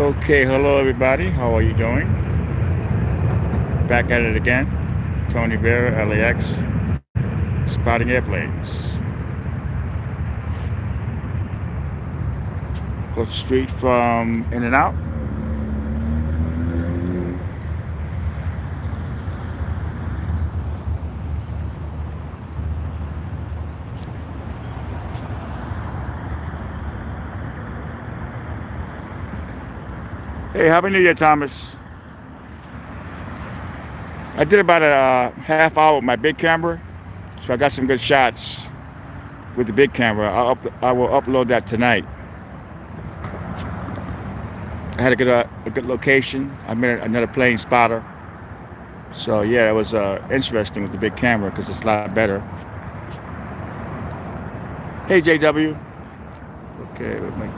Okay, hello everybody. How are you doing? Back at it again. Tony VERA, LAX, spotting airplanes. Across the street from In and Out. Hey, Happy New Year, Thomas. I did about a half hour with my big camera, so I got some good shots with the big camera. I will upload that tonight. I had a good location. I made another plane spotter. So yeah, it was interesting with the big camera because it's a lot better. Hey, JW. Okay, with me.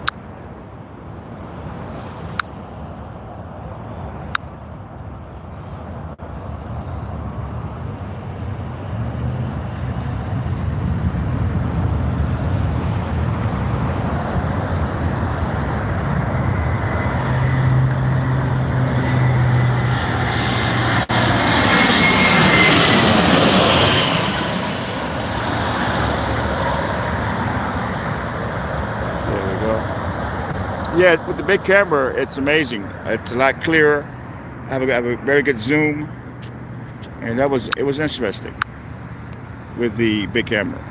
There we go. Yeah, with the big camera, it's amazing. It's a lot clearer. I have a very good zoom, and it was interesting with the big camera.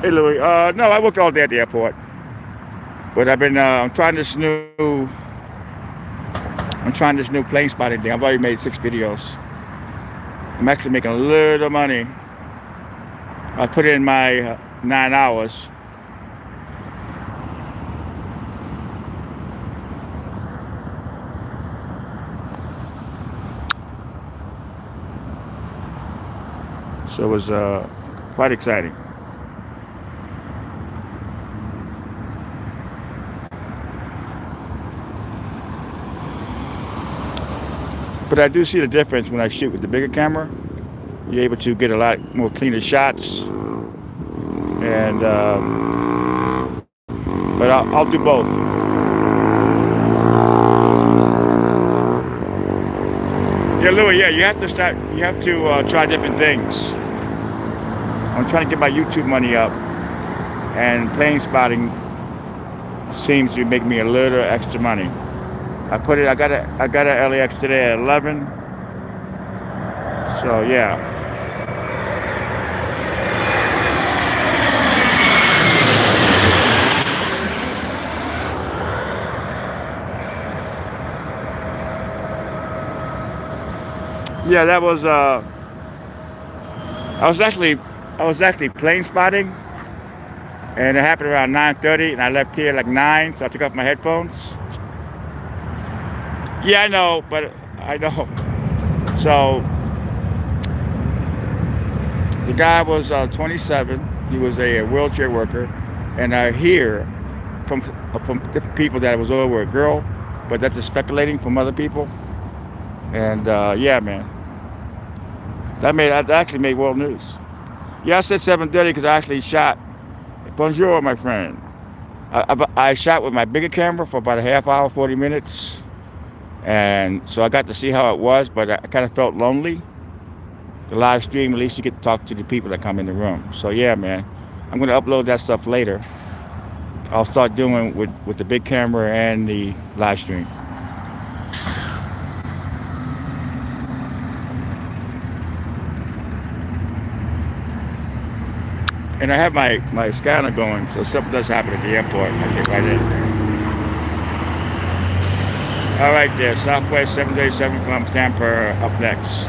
Hey, Louis. No, I work all day at the airport, but I've been I'm trying this new plane spotting thing. I've already made 6 videos. I'm actually making a little money. I put in my 9 hours. So it was quite exciting. But I do see the difference when I shoot with the bigger camera. You're able to get a lot more cleaner shots. And but I'll do both. Yeah, Louis. Yeah, you have to start. You have to try different things. I'm trying to get my YouTube money up, and plane spotting seems to make me a little extra money. I got a LAX today at 11. So yeah. Yeah, that was I was actually plane spotting, and it happened around 9:30, and I left here like 9, so I took off my headphones. Yeah, I know, but I know. So the guy was 27. He was a wheelchair worker, and I hear from different people that it was over a girl, but that's just speculating from other people. And yeah, man, that actually made world news. Yeah, I said 7:30 because I actually shot. Bonjour, my friend. I shot with my bigger camera for about a half hour, 40 minutes. And so I got to see how it was, but I kind of felt lonely. The live stream, at least you get to talk to the people that come in the room. So yeah, man, I'm going to upload that stuff later. I'll start doing with the big camera and the live stream. And I have my scanner going, so if something does happen at the airport, I get right in. All right there, Southwest 737 from Tampa up next.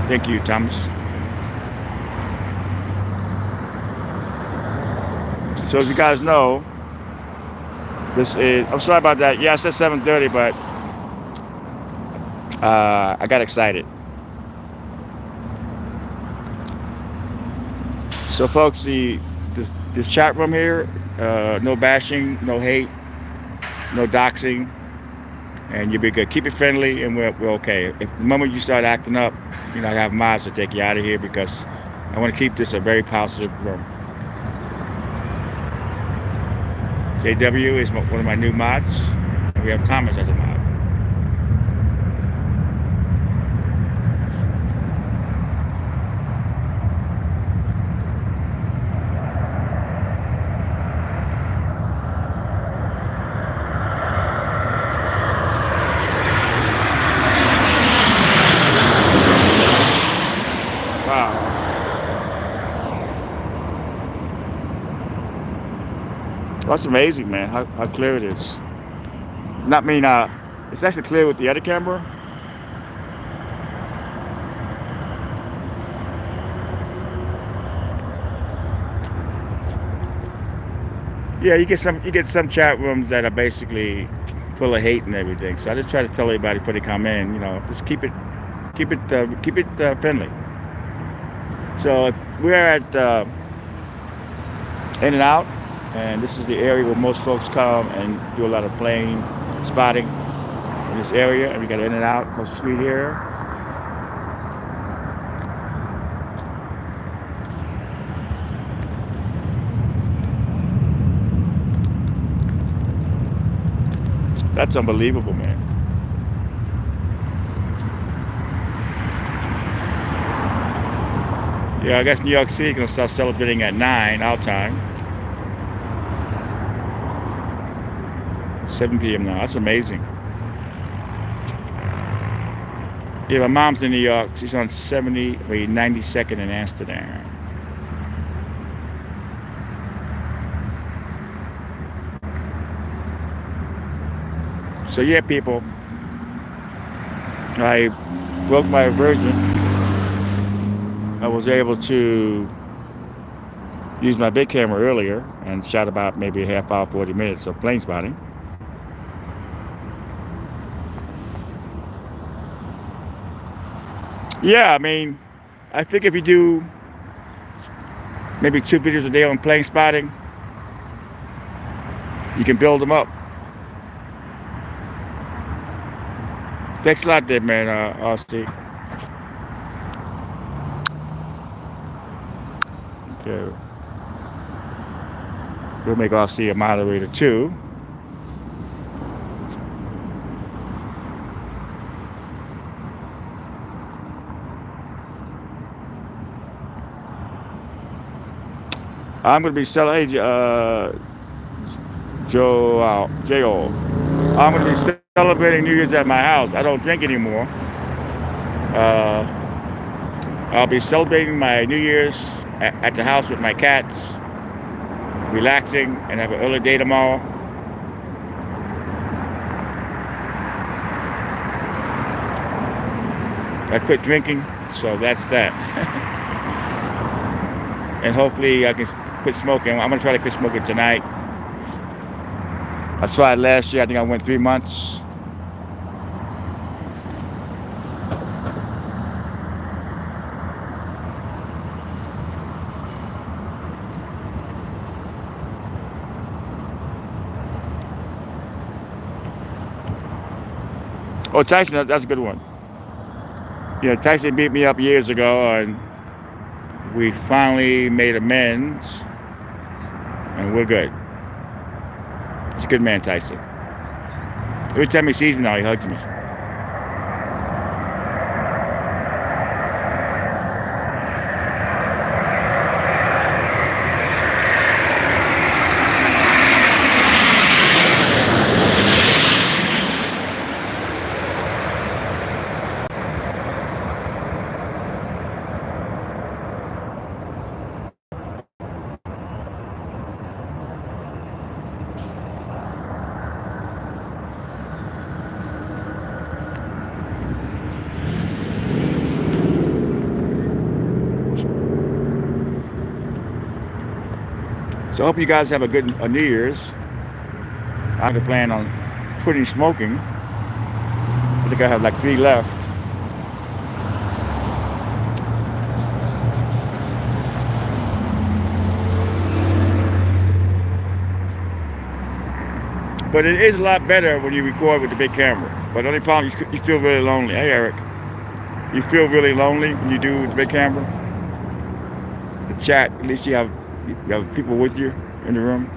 Thank you, Thomas. So as you guys know, I'm sorry about that. Yeah, I said 7:30, but I got excited. So, folks, this chat room here, no bashing, no hate, no doxing, and you'll be good. Keep it friendly, and we're okay. If the moment you start acting up, I have mods to take you out of here because I want to keep this a very positive room. JW is one of my new mods. We have Thomas as a mod. Wow. That's amazing, man, how clear it is. Not mean, it's actually clear with the other camera. Yeah, you get some chat rooms that are basically full of hate and everything. So I just try to tell everybody before they come in, just keep it friendly. So if we're at In and Out, and this is the area where most folks come and do a lot of plane spotting in this area, and we got In and Out across the street here. That's unbelievable, man. Yeah, I guess New York City gonna start celebrating at 9 our time. 7 p.m. now. That's amazing. Yeah, my mom's in New York. She's on 92nd in Amsterdam. So yeah, people, I broke my aversion. I was able to use my big camera earlier and shot about maybe a half hour, 40 minutes of plane spotting. Yeah, I mean, I think if you do maybe 2 videos a day on plane spotting, you can build them up. Thanks a lot there, man, RC. Okay. We'll make RC a moderator too. I'm going to be selling, Joel. I'm going to be celebrating New Year's at my house. I don't drink anymore. I'll be celebrating my New Year's at the house with my cats, relaxing, and have an early day tomorrow. I quit drinking, so that's that. And hopefully I can quit smoking. I'm going to try to quit smoking tonight. I tried last year. I think I went 3 months. Oh, Tyson, that's a good one. Tyson beat me up years ago, and we finally made amends, and we're good. He's a good man, Tyson. Every time he sees me now, he hugs me. So I hope you guys have a good New Year's. I have to plan on quitting smoking. I think I have like 3 left. But it is a lot better when you record with the big camera. But the only problem, you feel really lonely. Hey, Eric, you feel really lonely when you do with the big camera. The chat, at least you have people with you in the room.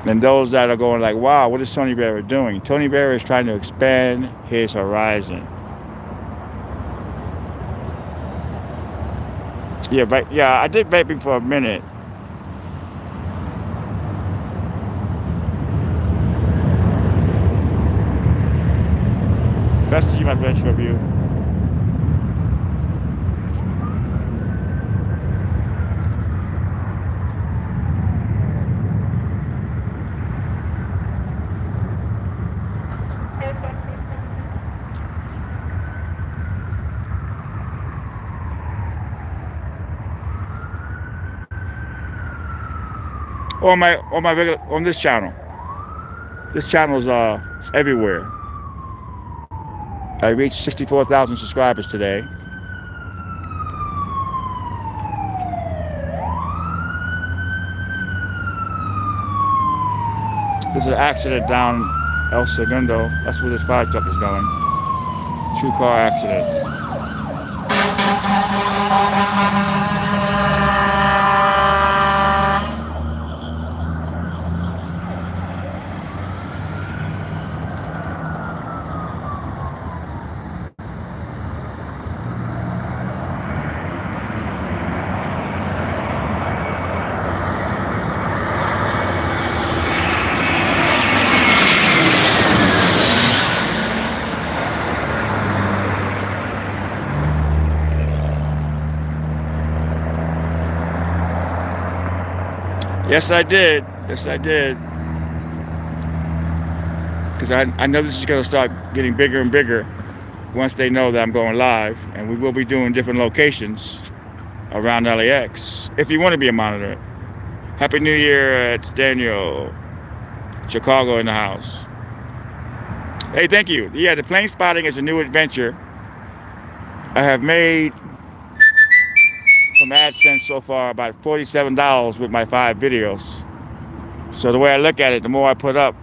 And those that are going like, wow, what is Tony Vera doing? Tony Vera is trying to expand his horizon. Yeah, I did vaping for a minute. Best to you, my best review. On this channel. This channel is everywhere. I reached 64,000 subscribers today. There's an accident down El Segundo. That's where this fire truck is going. 2-car accident. Yes, I did. Yes, I did. Because I know this is going to start getting bigger and bigger once they know that I'm going live. And we will be doing different locations around LAX. If you want to be a monitor. Happy New Year, it's Daniel. Chicago in the house. Hey, thank you. Yeah, the plane spotting is a new adventure. I have made from AdSense so far about $47 with my 5 videos. So the way I look at it, the more I put up,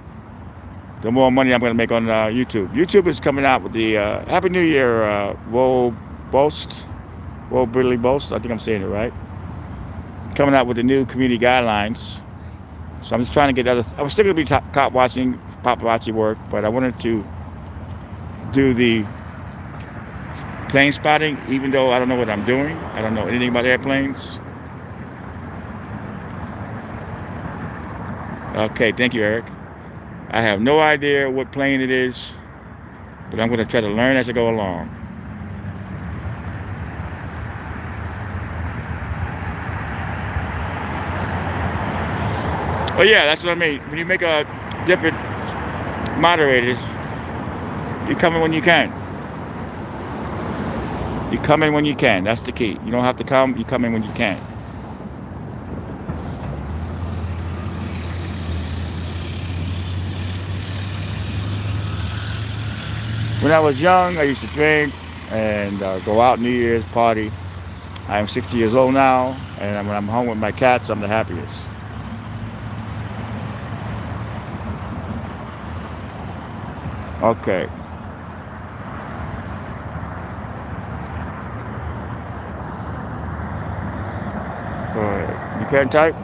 the more money I'm going to make on YouTube. YouTube is coming out with the Happy New Year, Billy Boast. I think I'm saying it right. Coming out with the new community guidelines. So I'm just trying to get I'm still going to be cop watching paparazzi work, but I wanted to do the plane spotting, even though I don't know what I'm doing. I don't know anything about airplanes. Okay, thank you, Eric. I have no idea what plane it is, but I'm going to try to learn as I go along. Oh yeah, that's what I mean. When you make a different moderators, you come in when you can. You come in when you can. That's the key. You don't have to come. You come in when you can. When I was young, I used to drink and go out New Year's party. I am 60 years old now, and when I'm home with my cats, I'm the happiest. Okay. Go ahead. You can't type?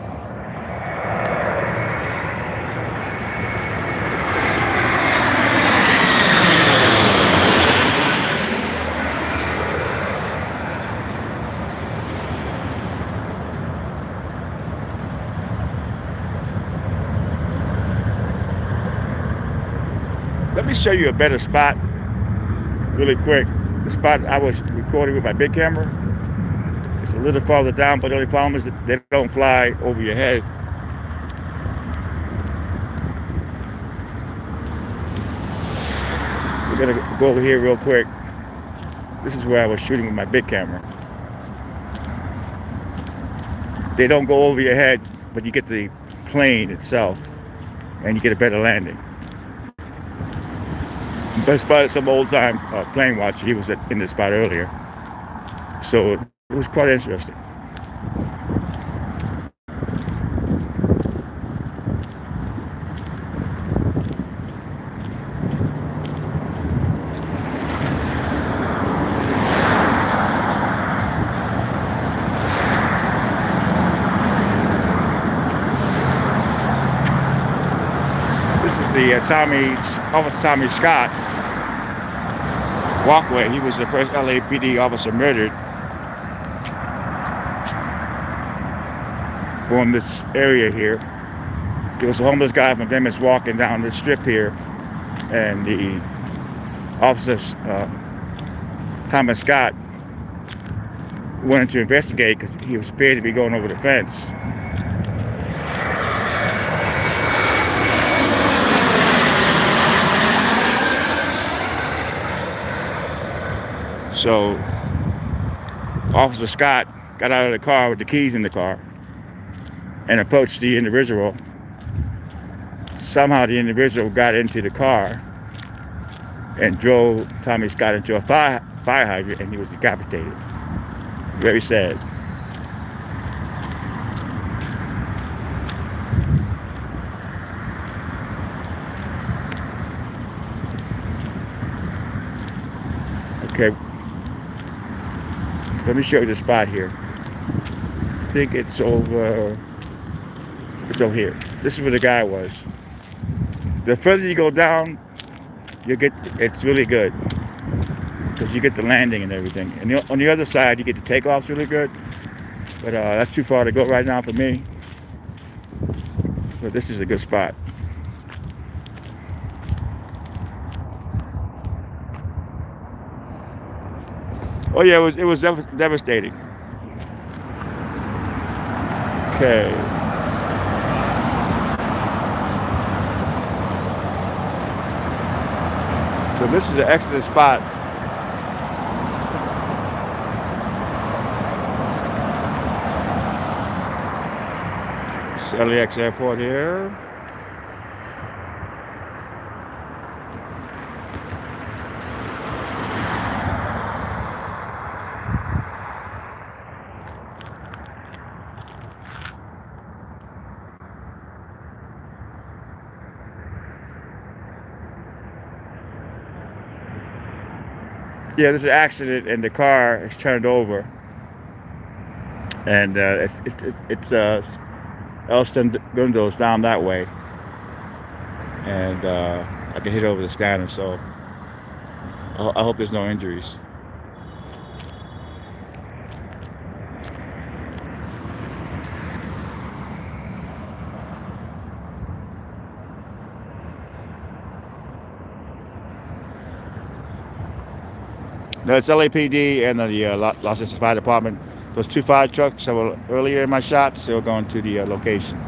Let me show you a better spot really quick. The spot I was recording with my big camera. It's a little farther down, but the only problem is that they don't fly over your head. We're gonna go over here real quick. This is where I was shooting with my big camera. They don't go over your head, but you get the plane itself, and you get a better landing. I spotted some old time plane watcher. He was in this spot earlier, so it was quite interesting. the Officer Tommy Scott walkway. He was the first LAPD officer murdered on this area here. There was a homeless guy from Venice walking down the strip here, and the officer Thomas Scott wanted to investigate because he was scared to be going over the fence. So Officer Scott got out of the car with the keys in the car and approached the individual. Somehow the individual got into the car and drove Tommy Scott into a fire hydrant, and he was decapitated. Very sad. Okay, let me show you the spot here. I think it's over here. This is where the guy was. The further you go down, it's really good because you get the landing and everything. And on the other side, you get the takeoffs really good. But that's too far to go right now for me. But this is a good spot. Oh yeah, it was devastating. Okay. So this is an excellent spot. It's LAX airport here. Yeah, there's an accident and the car is turned over, and it's Elston Gundo's down that way, and I can hit over the scanner, so I hope there's no injuries. No, it's LAPD and the Los Angeles Fire Department. Those two fire trucks that were earlier in my shots, they were going to the location.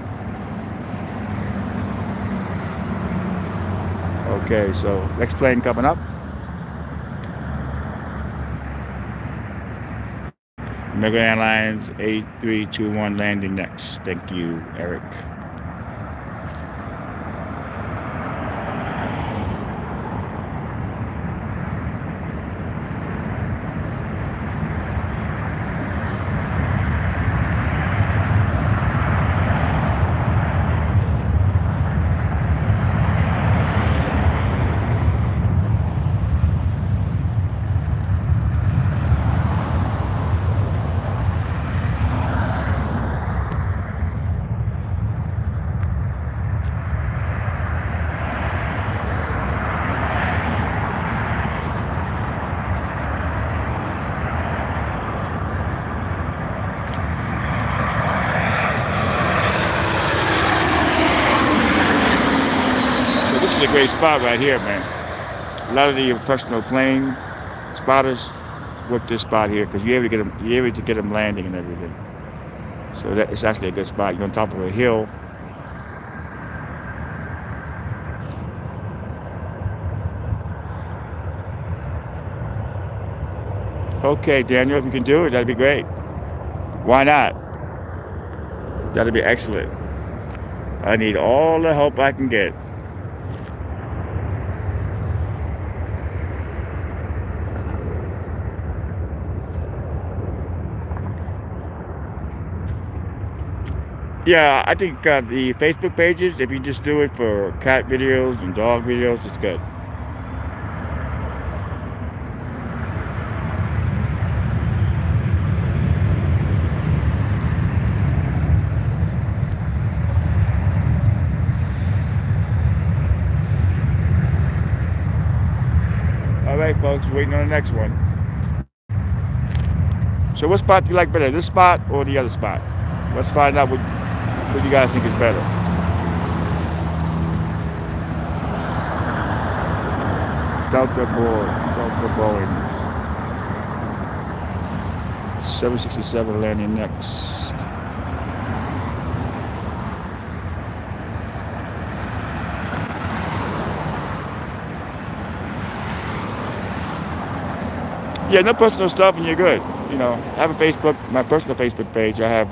Okay, so next plane coming up. American Airlines 8321 landing next. Thank you, Eric. This is a great spot right here, man. A lot of the professional plane spotters work this spot here because you're able to get them landing and everything. So that it's actually a good spot. You're on top of a hill. Okay, Daniel, if you can do it, that'd be great. Why not? That'd be excellent. I need all the help I can get. Yeah, I think the Facebook pages, if you just do it for cat videos and dog videos, it's good. right, folks, waiting on the next one. So what spot do you like better, this spot or the other spot? Let's find out what you guys think is better. Delta Boeing. 767 landing next. Yeah, no personal stuff and you're good. You know, I have a Facebook, my personal Facebook page. I have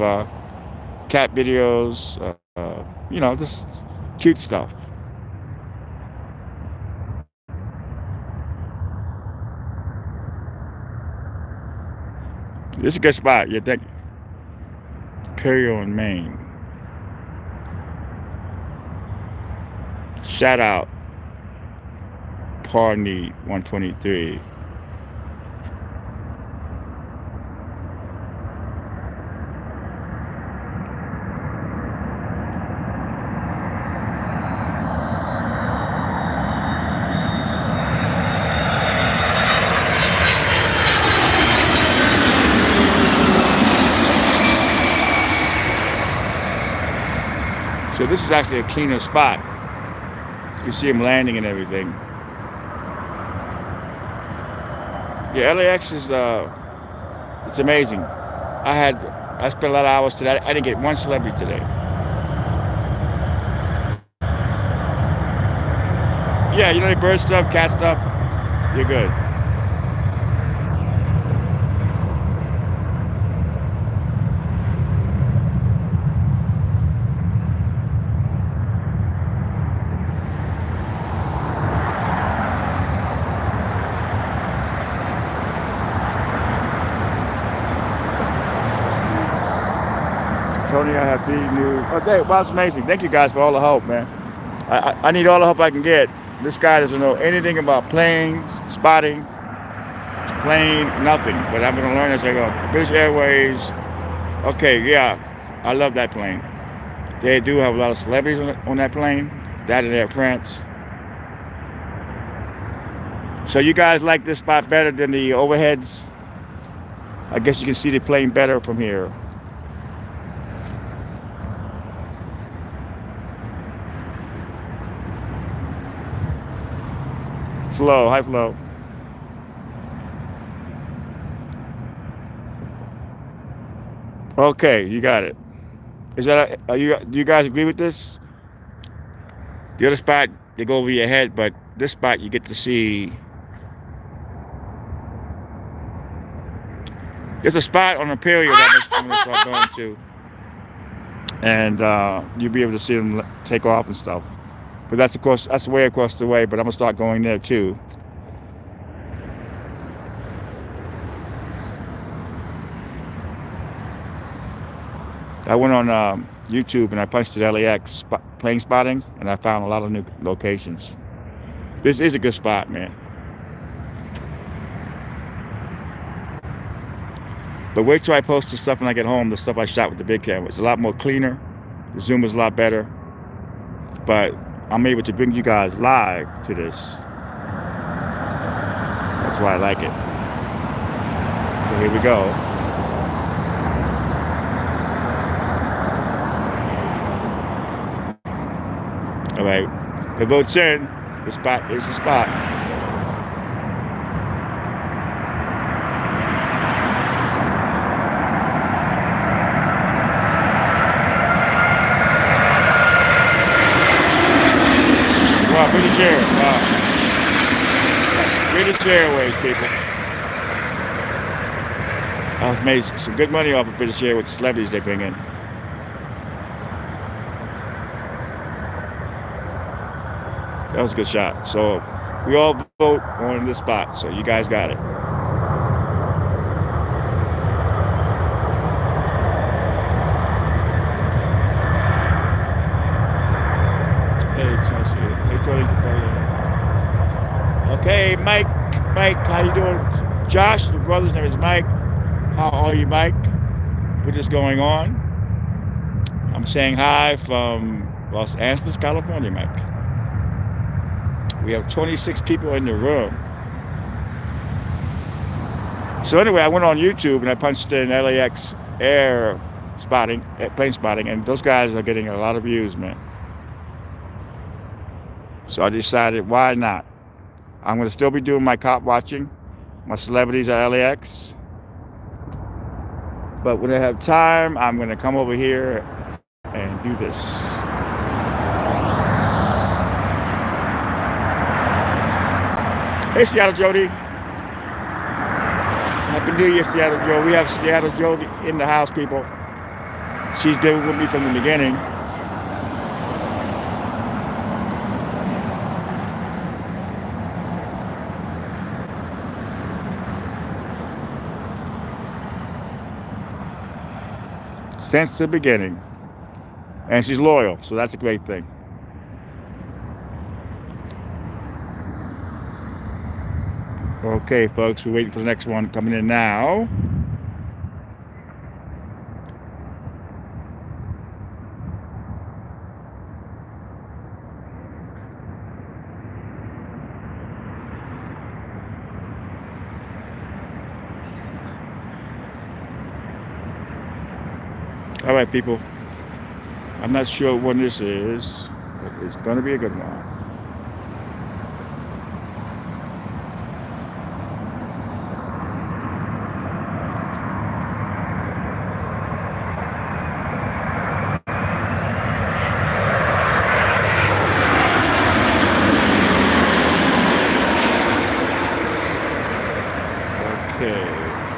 cat videos, you know, just cute stuff. This is a good spot. You think Imperial in Maine. Shout out Parney 123. So this is actually a cleaner spot. You can see them landing and everything. Yeah, LAX is it's amazing. I spent a lot of hours today. I didn't get one celebrity today. Yeah, you know the bird stuff, cat stuff, you're good. Tony, I have 3 new. Okay, well, it's amazing. Thank you guys for all the help, man. I need all the help I can get. This guy doesn't know anything about planes, spotting, plane, nothing. But I'm going to learn as I go. British Airways. Okay, yeah, I love that plane. They do have a lot of celebrities on that plane. That and Air France. So you guys like this spot better than the overheads? I guess you can see the plane better from here. Flow, high flow. Okay, you got it. Is that do you guys agree with this? The other spot, they go over your head, but this spot you get to see. There's a spot on Imperial that I'm gonna start going to, and you'll be able to see them take off and stuff. But that's way across the way. But I'm gonna start going there too. I went on YouTube and I punched in LAX plane spotting, and I found a lot of new locations. This is a good spot, man. But wait till I post the stuff when I get home. The stuff I shot with the big camera. It's a lot more cleaner. The zoom is a lot better. But I'm able to bring you guys live to this. That's why I like it. So here we go. All right, the boat's in. The spot is the spot. Wow, British Airways. Wow. That's British Airways, people. I've made some good money off of British Airways with the celebrities they bring in. That was a good shot. So we all vote on this spot. So you guys got it. Hey, Tony. Okay, Mike, how you doing? Josh, your brother's name is Mike. How are you, Mike? What is going on? I'm saying hi from Los Angeles, California, Mike. We have 26 people in the room. So anyway, I went on YouTube and I punched in LAX air spotting, plane spotting, and those guys are getting a lot of views, man. So I decided, why not? I'm going to still be doing my cop watching, my celebrities at LAX. But when I have time, I'm going to come over here and do this. Hey, Seattle Jody. Happy New Year, Seattle Joe. We have Seattle Jody in the house, people. She's been with me from the beginning. Since the beginning. And she's loyal, so that's a great thing. Okay, folks, we're waiting for the next one coming in now. All right, people. I'm not sure when this is, but it's going to be a good one. Okay.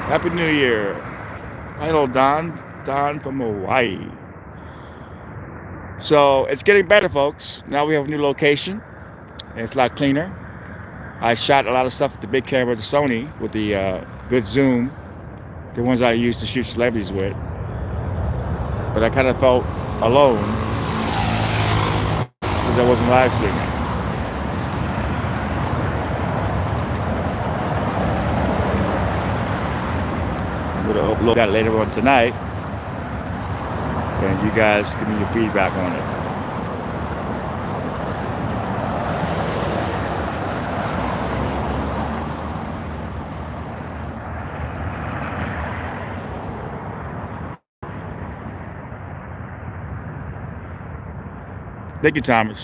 Happy New Year. Hello, Don. Don from Hawaii. So it's getting better, folks. Now we have a new location. And it's a lot cleaner. I shot a lot of stuff with the big camera, the Sony, with the good zoom, the ones I used to shoot celebrities with. But I kind of felt alone because I wasn't live streaming. I'm going to upload that later on tonight. And you guys give me your feedback on it. Thank you, Thomas.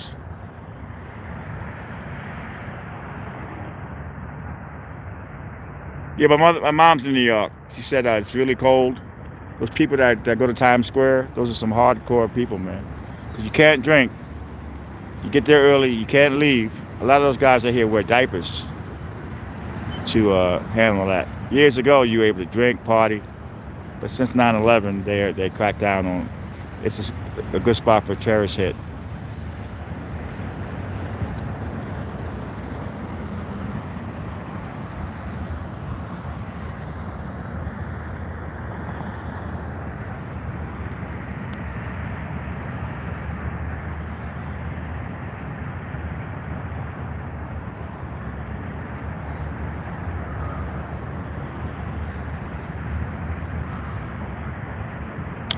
Yeah, my mom's in New York. She said it's really cold. Those people that go to Times Square, those are some hardcore people, man. Because you can't drink. You get there early, you can't leave. A lot of those guys out here wear diapers to handle that. Years ago, you were able to drink, party. But since 9/11, they cracked down on. It's a good spot for a terrorist hit.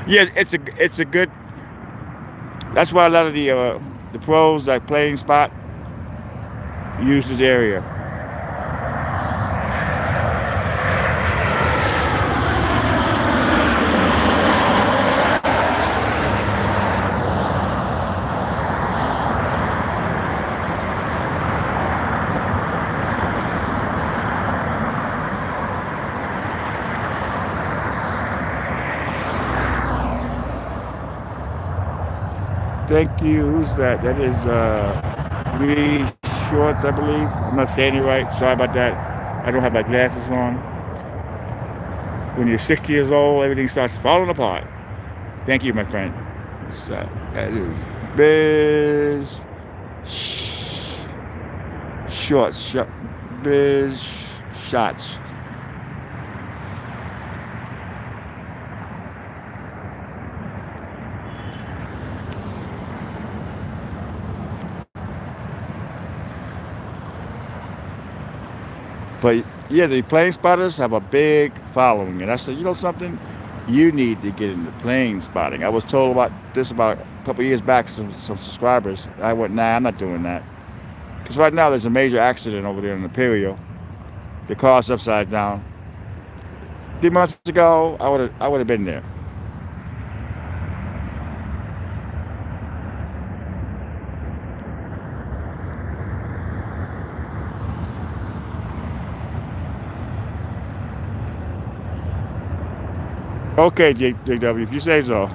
Yeah, it's a good. That's why a lot of the pros that playing spot use this area. Thank you. Who's that? That is Bree Shorts, I believe. I'm not saying it right. Sorry about that. I don't have my glasses on. When you're 60 years old, everything starts falling apart. Thank you, my friend. That is Biz Shorts. Biz Shots. But yeah, the plane spotters have a big following, and I said, you know something, you need to get into plane spotting. I was told about this about a couple of years back, some subscribers. I went, nah, I'm not doing that, because right now there's a major accident over there in Imperial. The car's upside down. 3 months ago, I would have been there. Okay, JW, if you say so.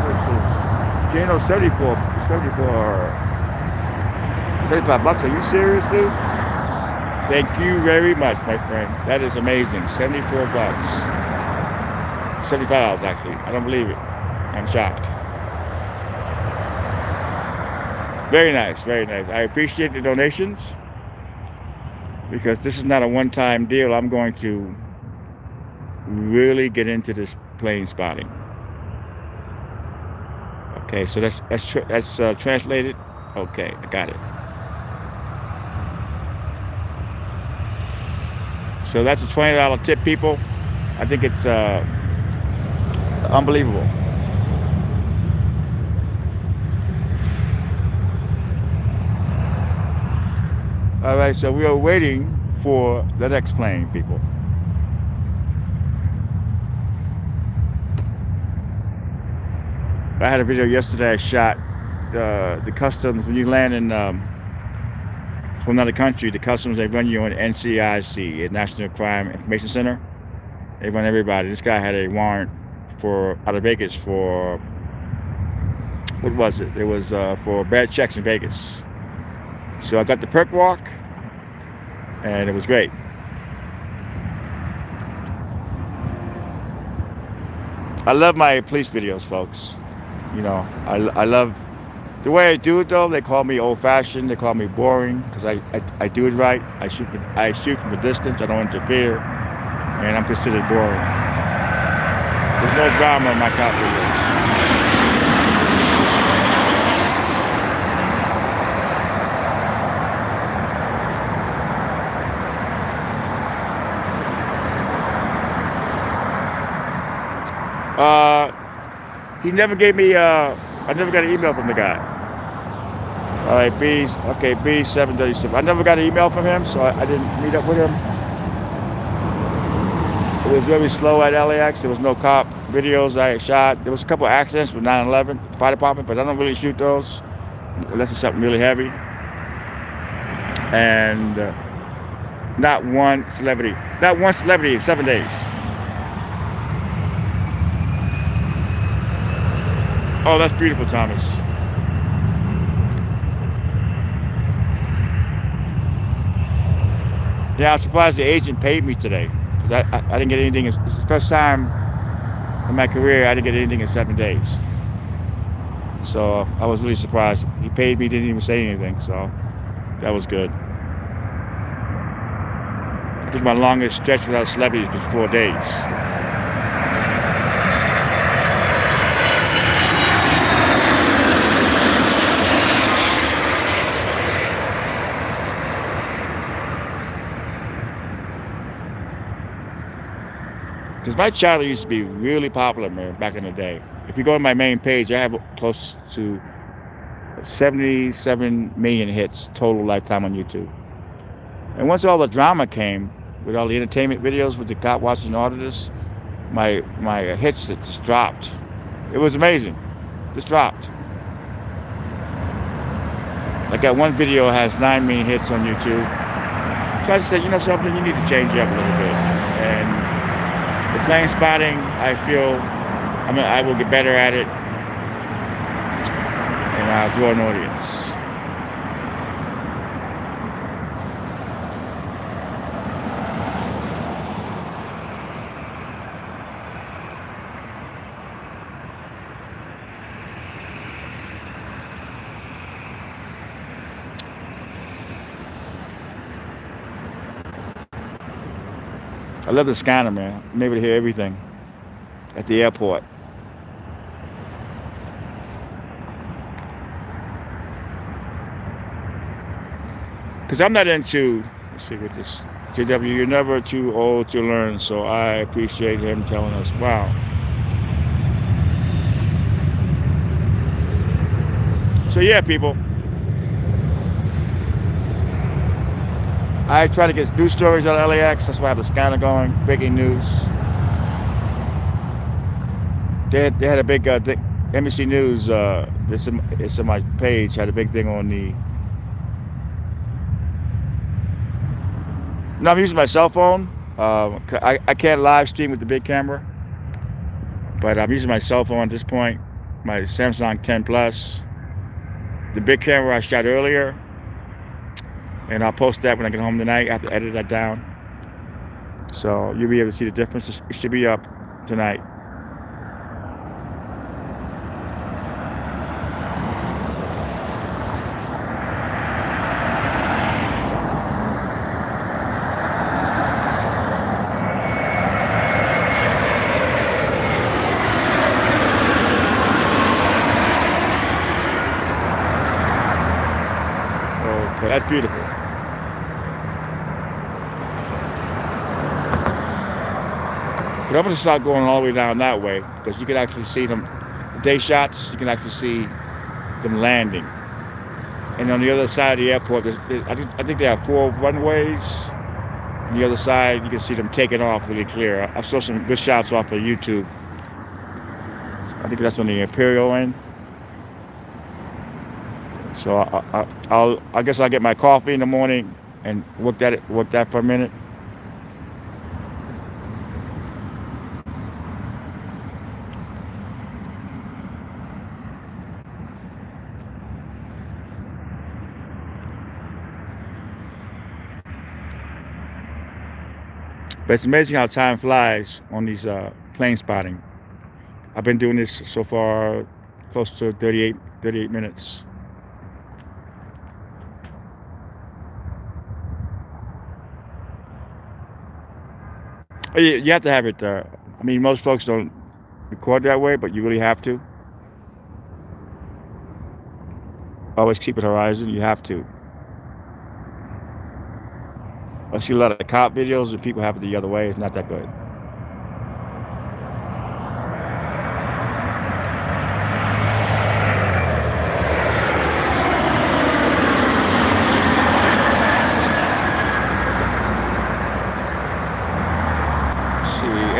This is Jano 75 bucks. Are you serious, dude? Thank you very much, my friend. That is amazing. 74 bucks. $75 actually. I don't believe it. I'm shocked. Very nice, very nice. I appreciate the donations because this is not a one-time deal. I'm going to really get into this plane spotting. Okay, so that's translated. Okay, I got it. So that's a $20 tip, people. I think it's unbelievable. All right, so we are waiting for the next plane, people. I had a video yesterday I shot. The customs, when you land in from another country, the customs, they run you on NCIC, National Crime Information Center. They run everybody. This guy had a warrant for out of Vegas for, what was it? It was for bad checks in Vegas. So I got the perk walk, and it was great. I love my police videos, folks. You know, I love the way I do it, though. They call me old-fashioned. They call me boring because I do it right. I shoot from a distance. I don't interfere, and I'm considered boring. There's no drama in my cop videos. He never gave me. I never got an email from the guy. All right, B737. I never got an email from him, so I didn't meet up with him. It was very slow at LAX. There was no cop videos I shot. There was a couple of accidents with 9/11 fire department, but I don't really shoot those unless it's something really heavy. And not one celebrity in 7 days. Oh, that's beautiful, Thomas. Yeah, I'm surprised the agent paid me today because I didn't get anything. It's the first time in my career I didn't get anything in 7 days. So I was really surprised. He paid me, didn't even say anything. So that was good. I think my longest stretch without celebrities was 4 days. Because my channel used to be really popular, man, back in the day. If you go to my main page, I have close to 77 million hits total lifetime on YouTube. And once all the drama came, with all the entertainment videos with the cop watching auditors, my hits just dropped. It was amazing. Just dropped. Like that one video has 9 million hits on YouTube. So I just said, you know something, you need to change it up a little bit. And the plane spotting, I feel, I will get better at it, and I'll draw an audience. I love the scanner, man. I'm able to hear everything at the airport. Because I'm not into, let's see what this JW, you're never too old to learn, so I appreciate him telling us. Wow. So yeah, people, I try to get news stories out of LAX. That's why I have the scanner going. Breaking news. They had a big thing. NBC News. It's on my page. Had a big thing on the. No, I'm using my cell phone. I can't live stream with the big camera, but I'm using my cell phone at this point. My Samsung 10 Plus. The big camera I shot earlier, and I'll post that when I get home tonight. I have to edit that down, so you'll be able to see the difference. It should be up tonight. Okay, that's beautiful. But I'm going to start going all the way down that way because you can actually see them, day shots, you can actually see them landing. And on the other side of the airport, I think they have 4 runways. On the other side, you can see them taking off really clear. I saw some good shots off of YouTube. I think that's on the Imperial end. So I guess I'll get my coffee in the morning and work that for a minute. But it's amazing how time flies on these plane spotting. I've been doing this so far close to 38 minutes. You have to have it. I mean, most folks don't record that way, but you really have to. Always keep it horizon. You have to. I see a lot of cop videos and people have it the other way. It's not that good.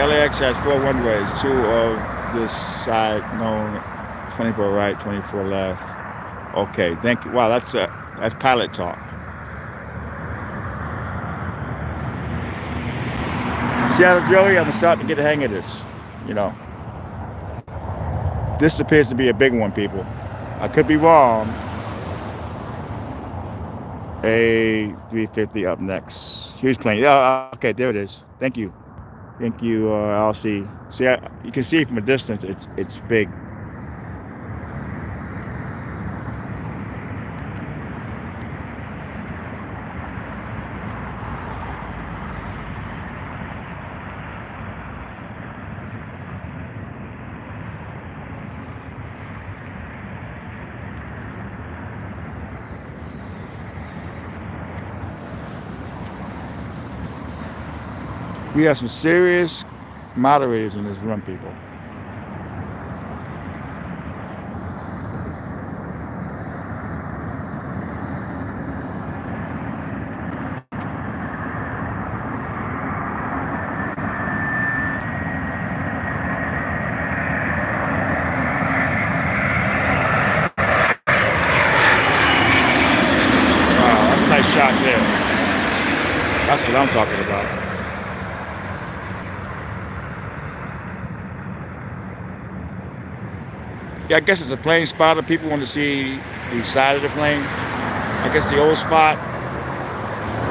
LAX has 4 runways, 2 of this side known 24 right, 24 left. Okay, thank you. Wow, that's pilot talk. Seattle Joey, I'm starting to get the hang of this. You know, this appears to be a big one, people. I could be wrong. A350 up next. Huge plane. Yeah, okay, there it is. Thank you. Thank you, LC. See, you can see from a distance, it's big. We have some serious moderators in this room, people. Wow, that's a nice shot there. That's what I'm talking about. Yeah, I guess it's a plane spotter. People want to see the side of the plane. I guess the old spot,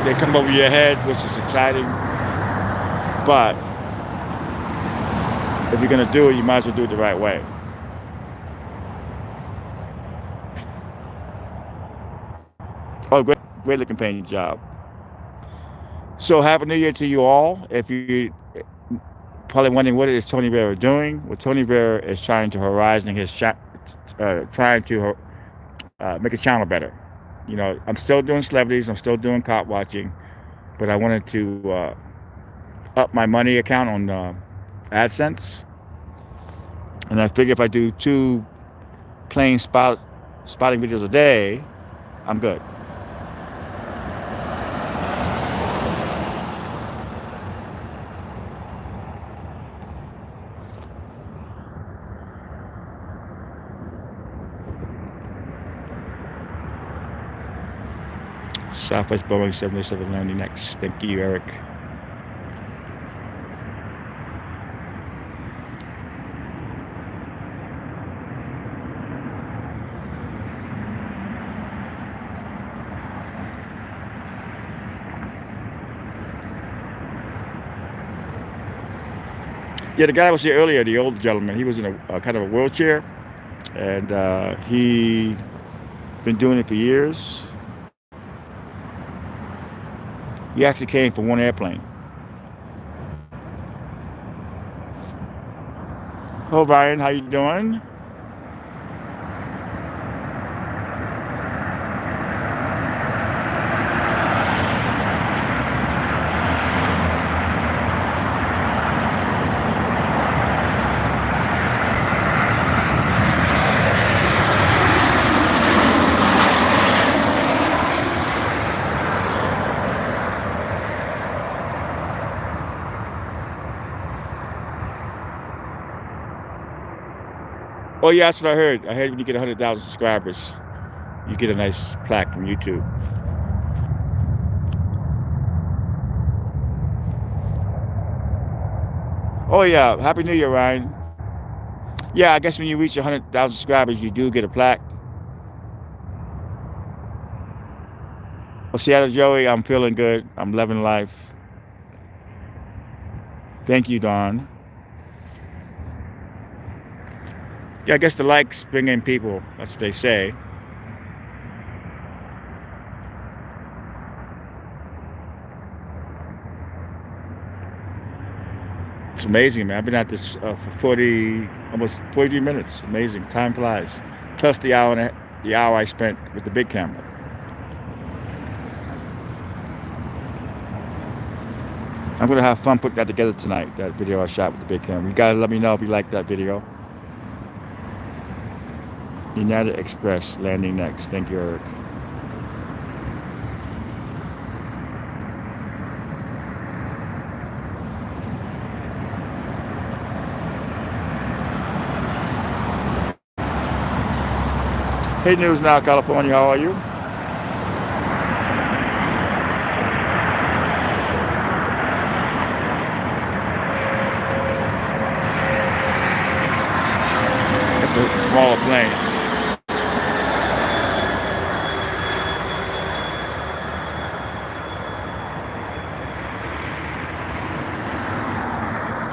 they come over your head, which is exciting. But if you're going to do it, you might as well do it the right way. Oh, great looking painting job. So happy New Year to you all. If you probably wondering what is Tony VERA doing, well, Tony VERA is trying to horizon his trying to make his channel better. You know, I'm still doing celebrities. I'm still doing cop watching. but I wanted to up my money account on AdSense, and I figure if I do two plane spotting videos a day, I'm good. Southwest Boeing 7790 next. Thank you, Eric. Yeah, the guy that was here earlier, the old gentleman, he was in a kind of a wheelchair, and he been doing it for years. He actually came from one airplane. Hello, Ryan. How you doing? Oh yeah, that's what I heard. I heard when you get 100,000 subscribers, you get a nice plaque from YouTube. Oh yeah, Happy New Year, Ryan. Yeah, I guess when you reach 100,000 subscribers, you do get a plaque. Well, Seattle Joey, I'm feeling good. I'm loving life. Thank you, Don. Yeah, I guess the likes bring in people. That's what they say. It's amazing, man. I've been at this for 40, almost 43 minutes. Amazing. Time flies. Plus the hour I spent with the big camera. I'm gonna have fun putting that together tonight. That video I shot with the big camera. You guys, let me know if you like that video. United Express landing next. Thank you, Eric. Hey, News Now, California. How are you? It's a smaller plane.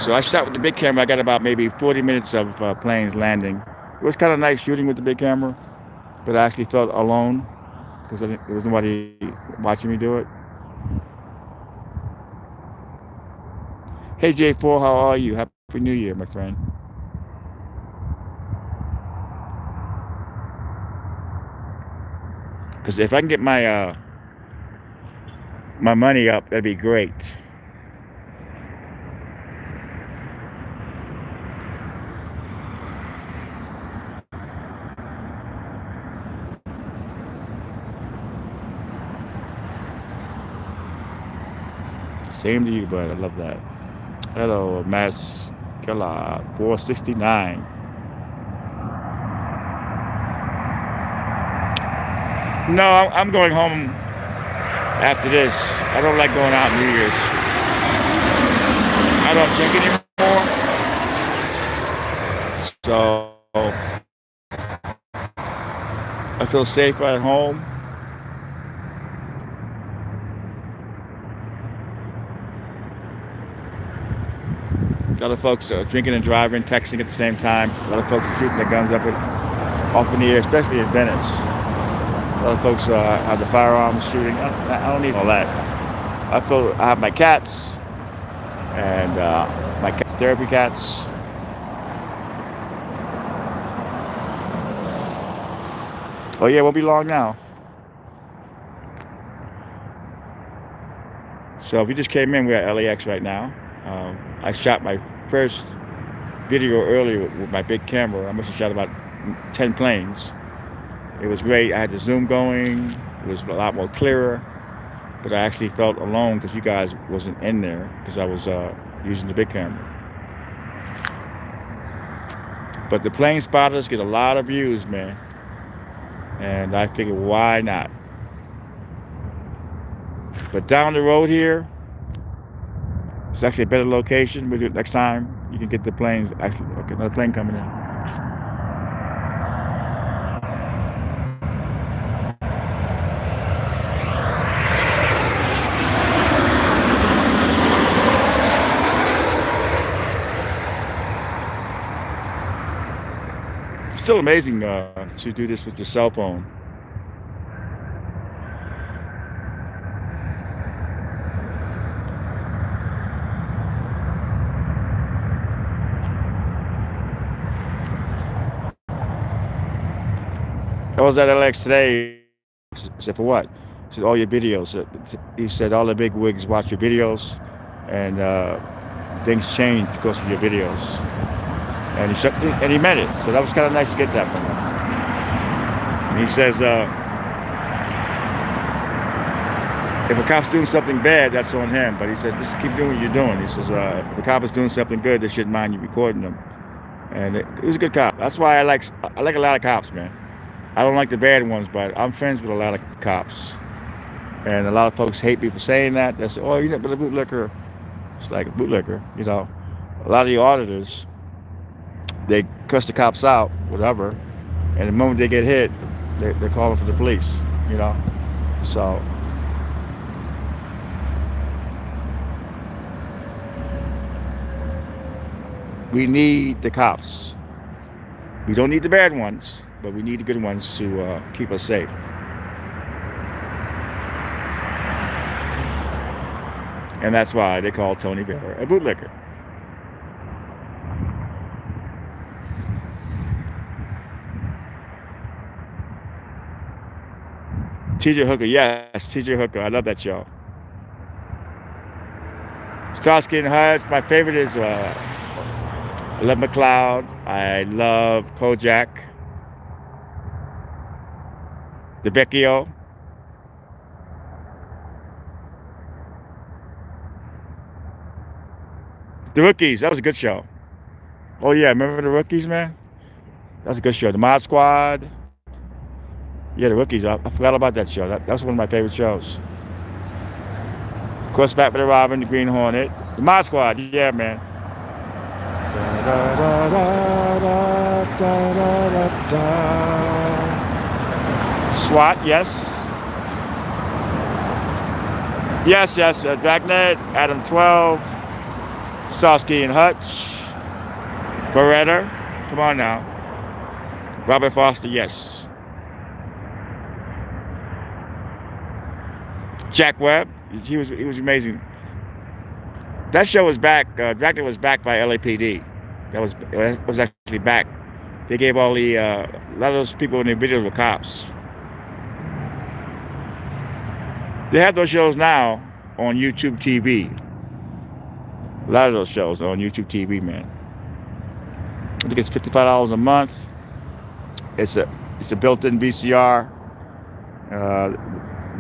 So I shot with the big camera. I got about maybe 40 minutes of planes landing. It was kind of nice shooting with the big camera, but I actually felt alone because there was nobody watching me do it. Hey J4, how are you? Happy New Year, my friend. Because if I can get my my money up, that'd be great. Same to you, bud. I love that. Hello, Mass Killer 469. No, I'm going home after this. I don't like going out New Year's. I don't drink anymore. So I feel safer at home. A lot of folks are drinking and driving, texting at the same time. A lot of folks are shooting their guns off in the air, especially in Venice. A lot of folks have the firearms shooting. I don't need all that. I have my cats and my therapy cats. Oh yeah, won't be long now. So if you just came in, we're at LAX right now. I shot my first video earlier with my big camera. I must have shot about 10 planes. It was great. I had the zoom going. It was a lot more clearer. But I actually felt alone because you guys wasn't in there because I was using the big camera. But the plane spotters get a lot of views, man. And I figured, why not? But down the road here, it's actually a better location. We'll do it next time. You can get the planes. Actually, okay, another plane coming in. It's still amazing to do this with your cell phone. I was at LAX today. I said, for what? He said, all your videos. He said, all the big wigs watch your videos, and things change because of your videos. And he meant it. So that was kind of nice to get that from him. And he says, if a cop's doing something bad, that's on him. But he says, just keep doing what you're doing. He says, if a cop is doing something good, they shouldn't mind you recording them. And it was a good cop. That's why I like a lot of cops, man. I don't like the bad ones, but I'm friends with a lot of cops. And a lot of folks hate me for saying that. They say, oh, you're not but a bootlicker. It's like a bootlicker, you know. A lot of the auditors, they cuss the cops out, whatever. And the moment they get hit, they're calling for the police, you know. So we need the cops. We don't need the bad ones, but we need the good ones to keep us safe. And that's why they call Tony VERA a bootlicker. TJ Hooker, yes, TJ Hooker. I love that show. Starsky and Hutch, my favorite is I love McCloud. I love Kojak. The Vecchio. The Rookies, that was a good show. Oh yeah, remember the Rookies, man? That was a good show. The Mod Squad. Yeah, the Rookies. I forgot about that show. That was one of my favorite shows. Of course, Batman and Robin, the Green Hornet. The Mod Squad, yeah, man. SWAT, yes. Yes, Dragnet, Adam 12, Starsky and Hutch, Beretta, come on now. Robert Foster, yes. Jack Webb, he was amazing. That show was back. Dragnet was backed by LAPD. That was actually back. They gave all the a lot of those people in the videos were cops. They have those shows now on YouTube TV. A lot of those shows are on YouTube TV, man. I think it's $55 a month. It's a built-in VCR.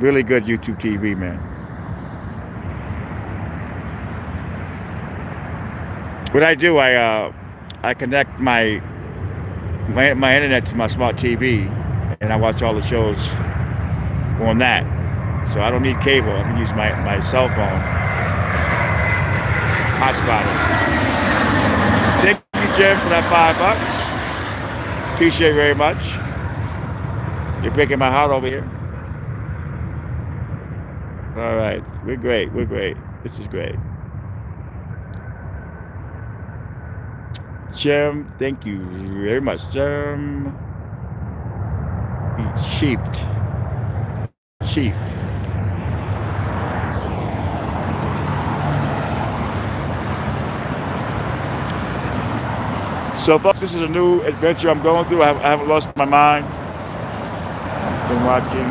Really good YouTube TV, man. What I do, I connect my internet to my smart TV, and I watch all the shows on that. So I don't need cable. I can use my cell phone. Hotspot it. Thank you, Jim, for that $5. Appreciate it very much. You're breaking my heart over here. All right, we're great. This is great. Jim, thank you very much, Jim. Chief. So, folks, this is a new adventure I'm going through. I haven't lost my mind. Been watching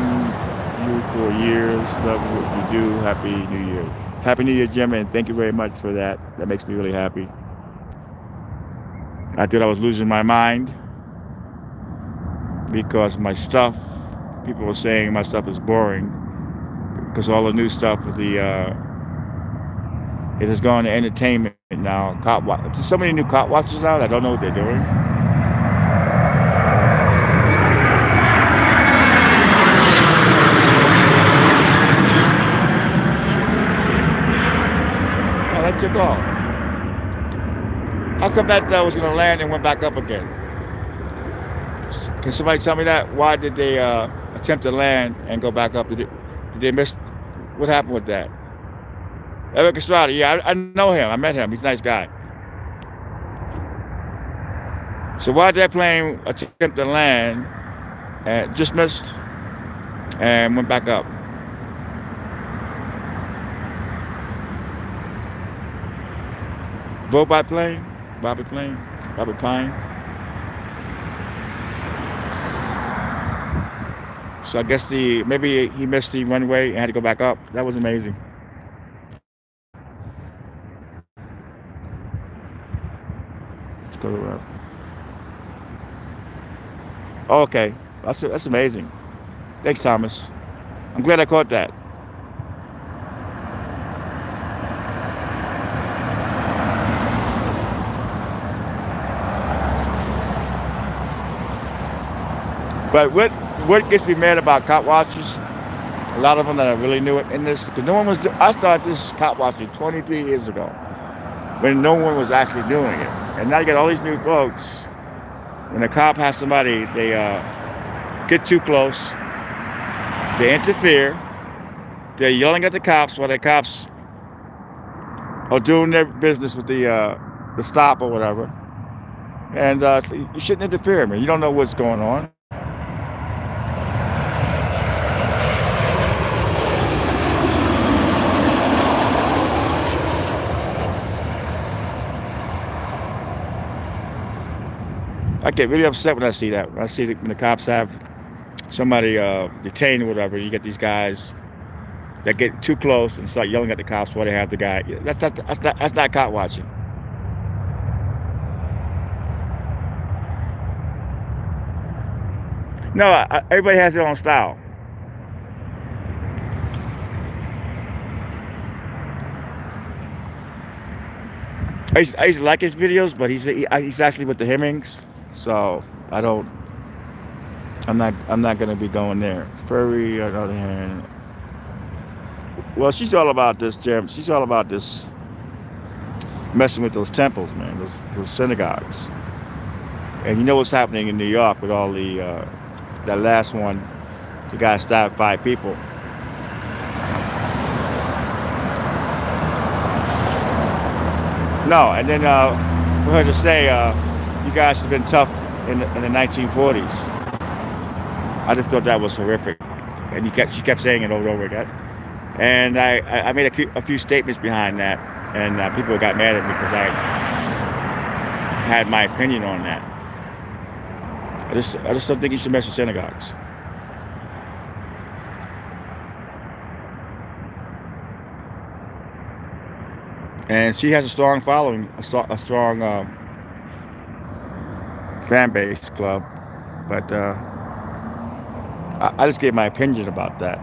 you for years. Love what you do. Happy New Year. Happy New Year, Jim, and thank you very much for that. That makes me really happy. I thought I was losing my mind because my stuff, people were saying my stuff is boring because all the new stuff with it has gone to entertainment now. There's so many new cop watchers now that I don't know what they're doing. Oh, that took off. How come that was going to land and went back up again? Can somebody tell me that? Why did they attempt to land and go back up? Did they miss? What happened with that? Eric Estrada, yeah, I know him. I met him. He's a nice guy. So why did that plane attempt to land and just missed and went back up? Vote by plane? Bobby Plane? Bobby Pine? So I guess maybe he missed the runway and had to go back up. That was amazing. Let's go to Oh, okay. That's amazing. Thanks, Thomas. I'm glad I caught that. But what gets me mad about cop watchers? A lot of them that are really new in this, because no one was. I started this cop watching 23 years ago, when no one was actually doing it, and now you got all these new folks. When a cop has somebody, they get too close, they interfere, they're yelling at the cops while the cops are doing their business with the stop or whatever, and you shouldn't interfere, man. You don't know what's going on. I get really upset when I see that. When I see when the cops have somebody detained or whatever, you get these guys that get too close and start yelling at the cops while they have the guy. That's not cop watching. No, everybody has their own style. I used to like his videos, but he's actually with the Hemmings, so I'm not gonna be going there. Furry, on the other hand, well, she's all about this, Jim. She's all about this messing with those temples, man, those synagogues. And you know what's happening in New York with all that last one, the guy stabbed 5 people. No, and then for her to say, you guys have been tough in the 1940s. I just thought that was horrific, and she kept saying it over and over again. And I made a few statements behind that, and people got mad at me because I had my opinion on that. I just don't think you should mess with synagogues. And she has a strong following, a strong fan base club, but I just gave my opinion about that.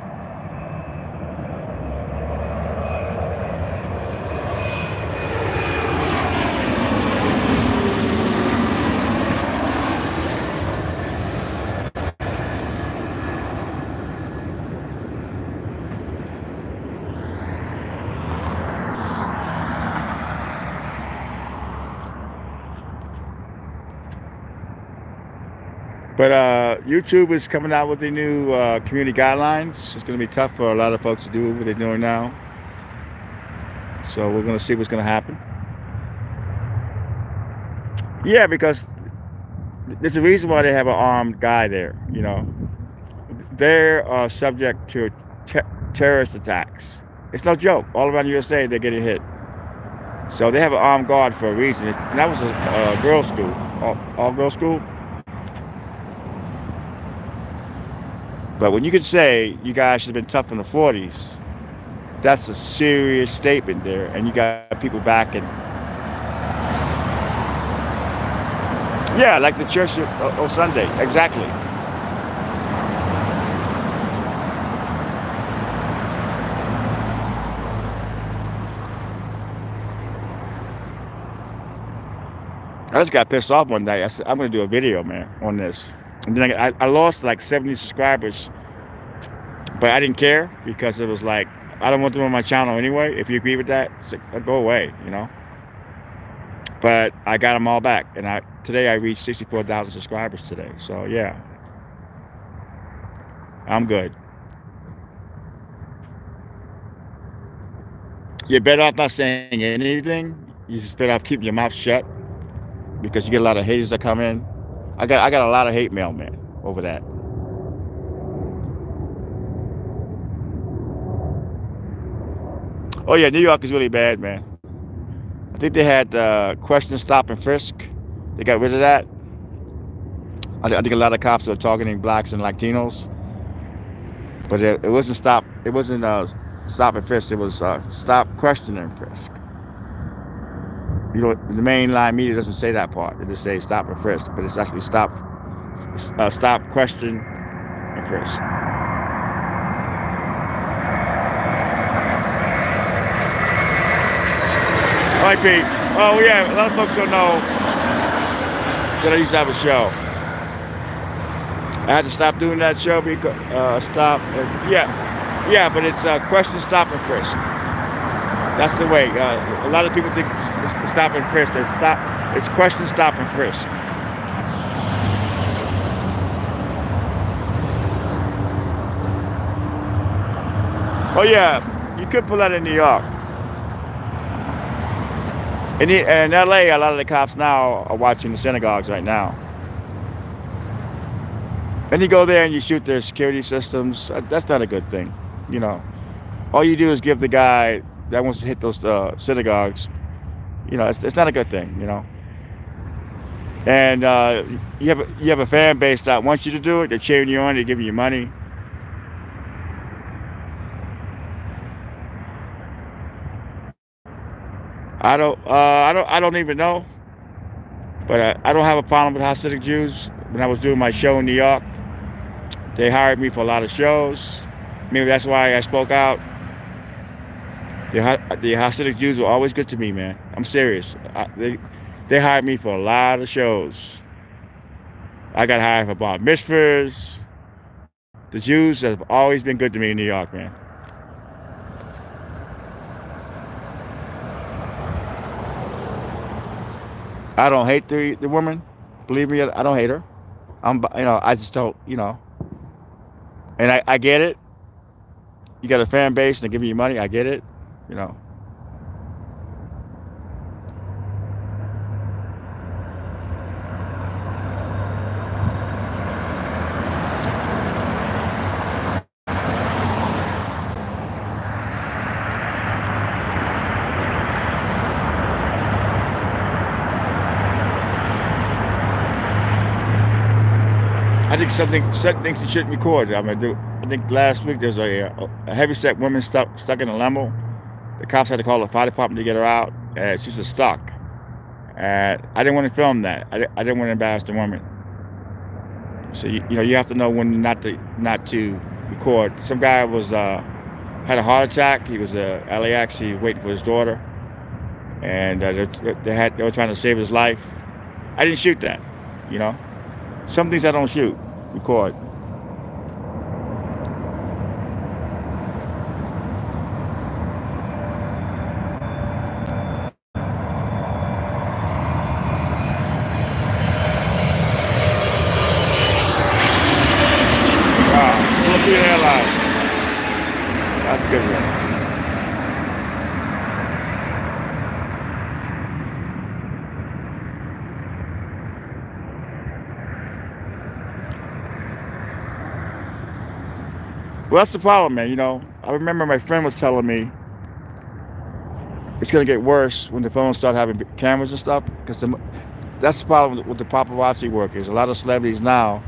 But YouTube is coming out with the new community guidelines. It's going to be tough for a lot of folks to do what they're doing now. So we're going to see what's going to happen. Yeah, because there's a reason why they have an armed guy there. You know, they're subject to terrorist attacks. It's no joke. All around the USA, they're getting hit. So they have an armed guard for a reason. And that was a girls' school, all girls' school. But when you could say you guys should have been tough in the 40s, That's a serious statement there, and you got people back and yeah, like the church on Sunday, exactly. I just got pissed off one day. I said, I'm gonna do a video, man, on this. And then I lost like 70 subscribers, but I didn't care because it was like, I don't want them on my channel anyway. If you agree with that, it's like, go away, you know? But I got them all back. And today I reached 64,000 subscribers today. So yeah, I'm good. You're better off not saying anything. You just better off keeping your mouth shut because you get a lot of haters that come in. I got a lot of hate mail, man, over that. Oh yeah, New York is really bad, man. I think they had question, stop, and frisk. They got rid of that. I think a lot of cops are targeting blacks and Latinos, but it wasn't stop. It wasn't stop and frisk. It was stop, question, and frisk. You know, the mainline media doesn't say that part. They just say stop and frisk, but it's actually stop, question, and frisk. All right, Pete. Oh yeah, a lot of folks don't know that I used to have a show. I had to stop doing that show because stop. Yeah, but it's question, stop, and frisk. That's the way. A lot of people think it's stop and frisk. It's question, stop, and frisk. Oh yeah, you could pull that in New York. In LA, a lot of the cops now are watching the synagogues right now. And you go there and you shoot their security systems. That's not a good thing, you know. All you do is give the guy that wants to hit those synagogues, you know, it's not a good thing, you know. And you have a fan base that wants you to do it. They're cheering you on. They're giving you money. I don't even know. But I don't have a problem with Hasidic Jews. When I was doing my show in New York, they hired me for a lot of shows. Maybe that's why I spoke out. The Hasidic Jews were always good to me, man. I'm serious. They hired me for a lot of shows. I got hired for bar mitzvahs. The Jews have always been good to me in New York, man. I don't hate the woman. Believe me, I don't hate her. I just don't, And I get it. You got a fan base and they give you money. I get it, you know. I think certain things you shouldn't record. I think last week there was a heavyset woman stuck in a limo. The cops had to call the fire department to get her out. She was just stuck. I didn't want to film that. I didn't want to embarrass the woman. So you have to know when not to record. Some guy had a heart attack. He was LAX. He was waiting for his daughter, and they were trying to save his life. I didn't shoot that. Some things I don't shoot, record. Philippine Airlines. That's a good one. Well, that's the problem, man. I remember my friend was telling me it's going to get worse when the phones start having cameras and stuff. Because that's the problem with the paparazzi workers. A lot of celebrities now,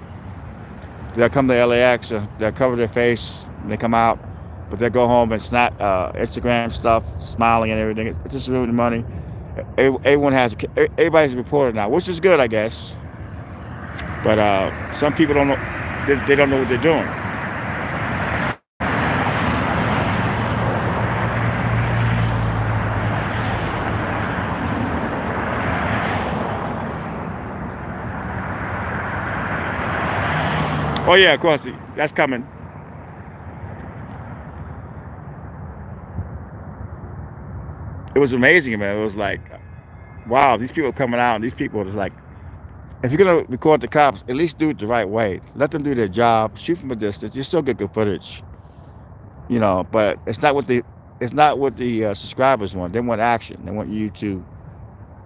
they'll come to LAX, they'll cover their face when they come out. but they go home and snap Instagram stuff, smiling and everything. It's just ruining money. Everyone everybody's a reporter now, which is good, I guess. But some people don't know. They don't know what they're doing. Oh yeah, of course, that's coming. It was amazing, man. It was like, wow, these people are coming out, and these people are like, if you're gonna record the cops, at least do it the right way. Let them do their job. Shoot from a distance. You still get good footage, But it's not what the subscribers want. They want action. They want you to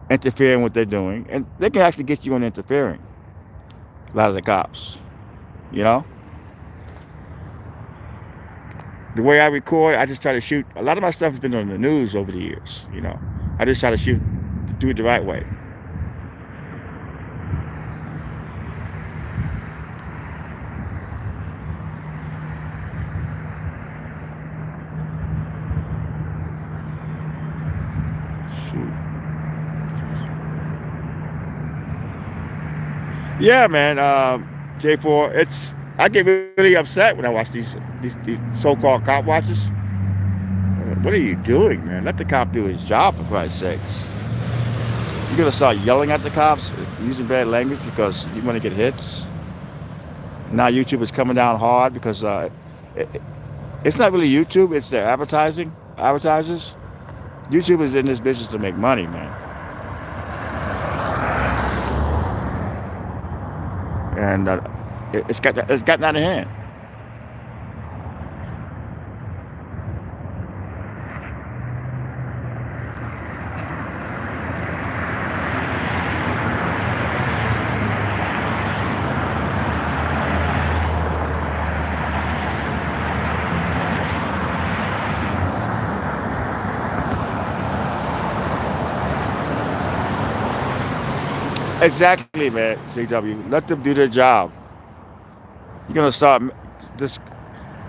interfere in what they're doing, and they can actually get you on interfering. A lot of the cops, you know. The way I record, I just try to shoot. A lot of my stuff has been on the news over the years. I just try to do it the right way. Yeah, man. J4, I get really upset when I watch these so-called cop watchers. What are you doing, man? Let the cop do his job, for Christ's sakes. You're gonna start yelling at the cops, using bad language because you want to get hits. Now YouTube is coming down hard because it's not really YouTube; it's their advertisers. YouTube is in this business to make money, man. And it's gotten out of hand. Exactly, man. JW, let them do their job. You're gonna start this.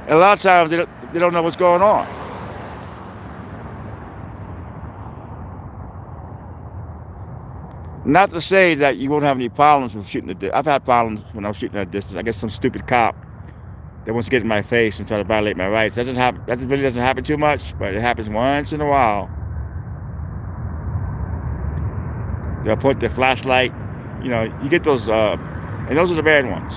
A lot of times they don't know what's going on. Not to say that you won't have any problems with shooting I've had problems when I was shooting at a distance. I guess some stupid cop that wants to get in my face and try to violate my rights. That really doesn't happen too much, but it happens once in a while. They'll put their flashlight. You get those, and those are the bad ones.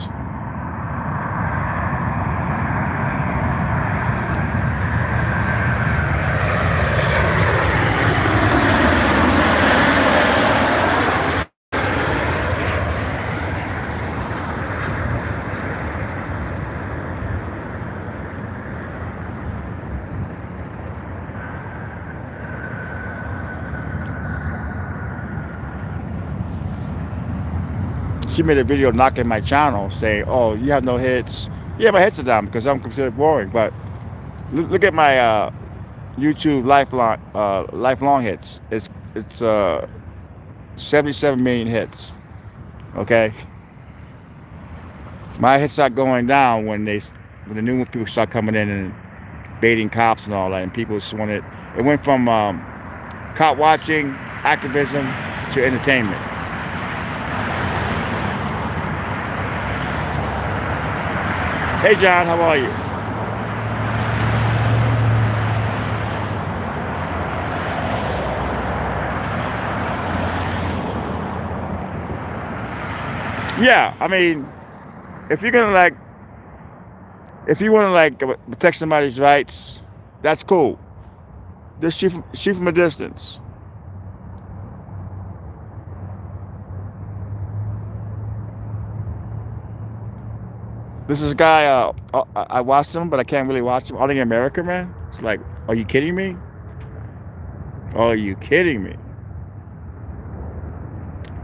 She made a video knocking my channel saying, "Oh, you have no hits." Yeah, my hits are down because I'm considered boring. But look at my YouTube lifelong hits. It's 77 million hits. Okay, my hits start going down when the new people start coming in and baiting cops and all that, and people just wanted. It went from cop watching, activism to entertainment. Hey John, how are you? Yeah, I mean, if you want to protect somebody's rights, that's cool. Just shoot from a distance. This is a guy, I watched him, but I can't really watch him. Only in America, man. It's like, are you kidding me? Are you kidding me?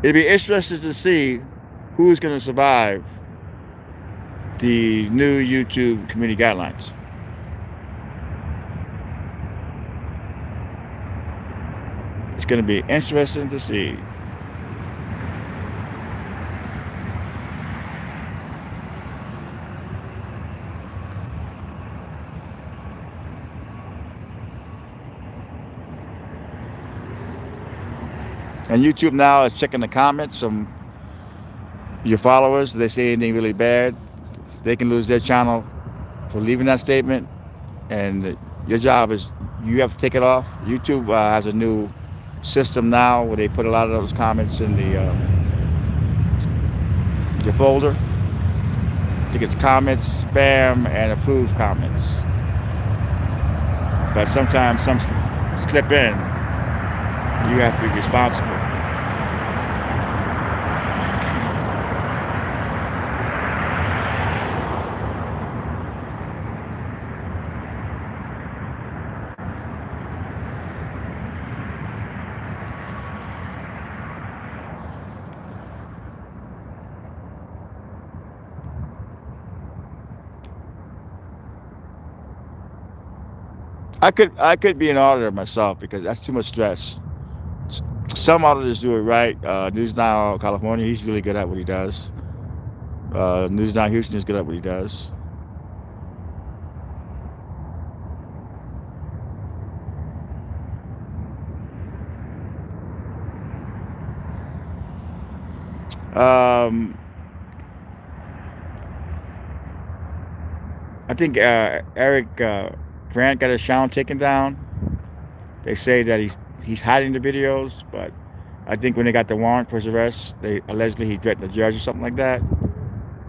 It'd be interesting to see who's going to survive the new YouTube community guidelines. It's going to be interesting to see. And YouTube now is checking the comments from your followers. If they say anything really bad, they can lose their channel for leaving that statement. And your job is you have to take it off. YouTube has a new system now where they put a lot of those comments in the your folder. I think it's comments, spam, and approved comments. But sometimes some slip in. You have to be responsible. I could be an auditor myself because that's too much stress. Some auditors do it right. News Now California, he's really good at what he does. News Now Houston is good at what he does. Um, I think Eric Grant got his channel taken down. They say that he's hiding the videos, but I think when they got the warrant for his arrest, they allegedly he threatened the judge or something like that.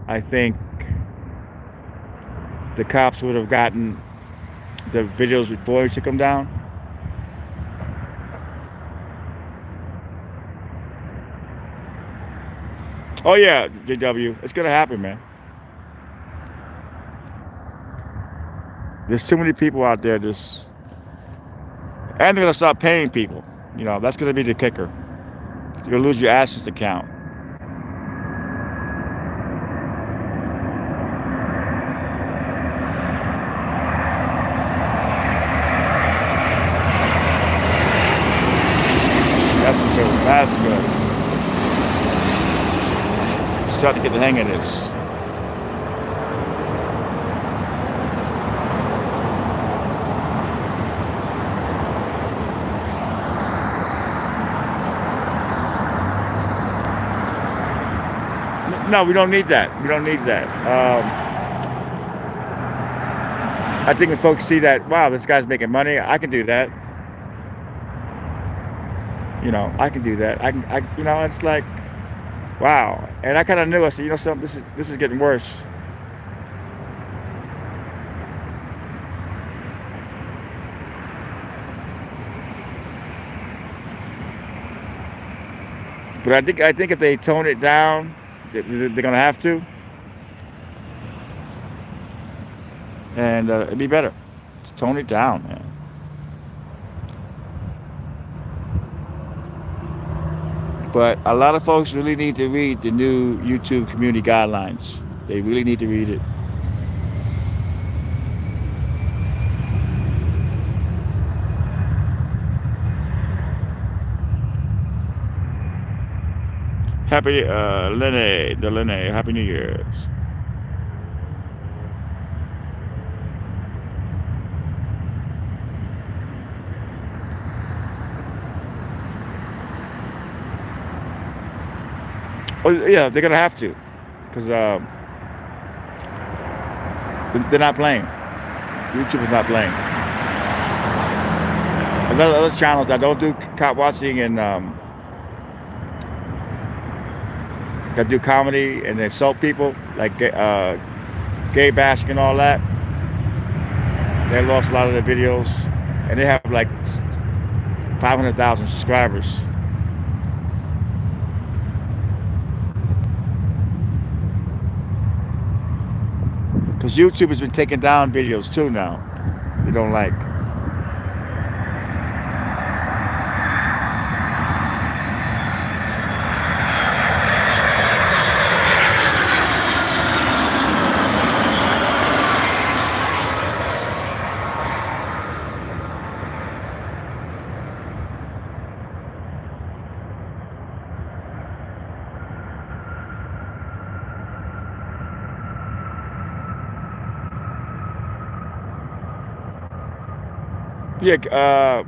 I think the cops would have gotten the videos before he took them down. Oh yeah, JW, it's gonna happen, man. There's too many people out there just, and they're gonna start paying people. That's gonna be the kicker. You're gonna lose your assets account. That's a good one. That's good. Start to get the hang of this. No, we don't need that. We don't need that. I think when folks see that, wow, this guy's making money, I can do that. I can do that. It's like, wow. And I kind of knew. I said, something. This is getting worse. But I think if they tone it down, they're gonna have to, and it'd be better. Just tone it down, man. But a lot of folks really need to read the new YouTube community guidelines. They really need to read it. Happy Lenny, Happy New Year's. Oh yeah, they're gonna have to, because they're not playing. YouTube is not playing. And there's other channels that don't do cop watching and that do comedy and insult people, like gay bashing and all that. They lost a lot of their videos, and they have like 500,000 subscribers. Because YouTube has been taking down videos too now. They don't like. Yeah,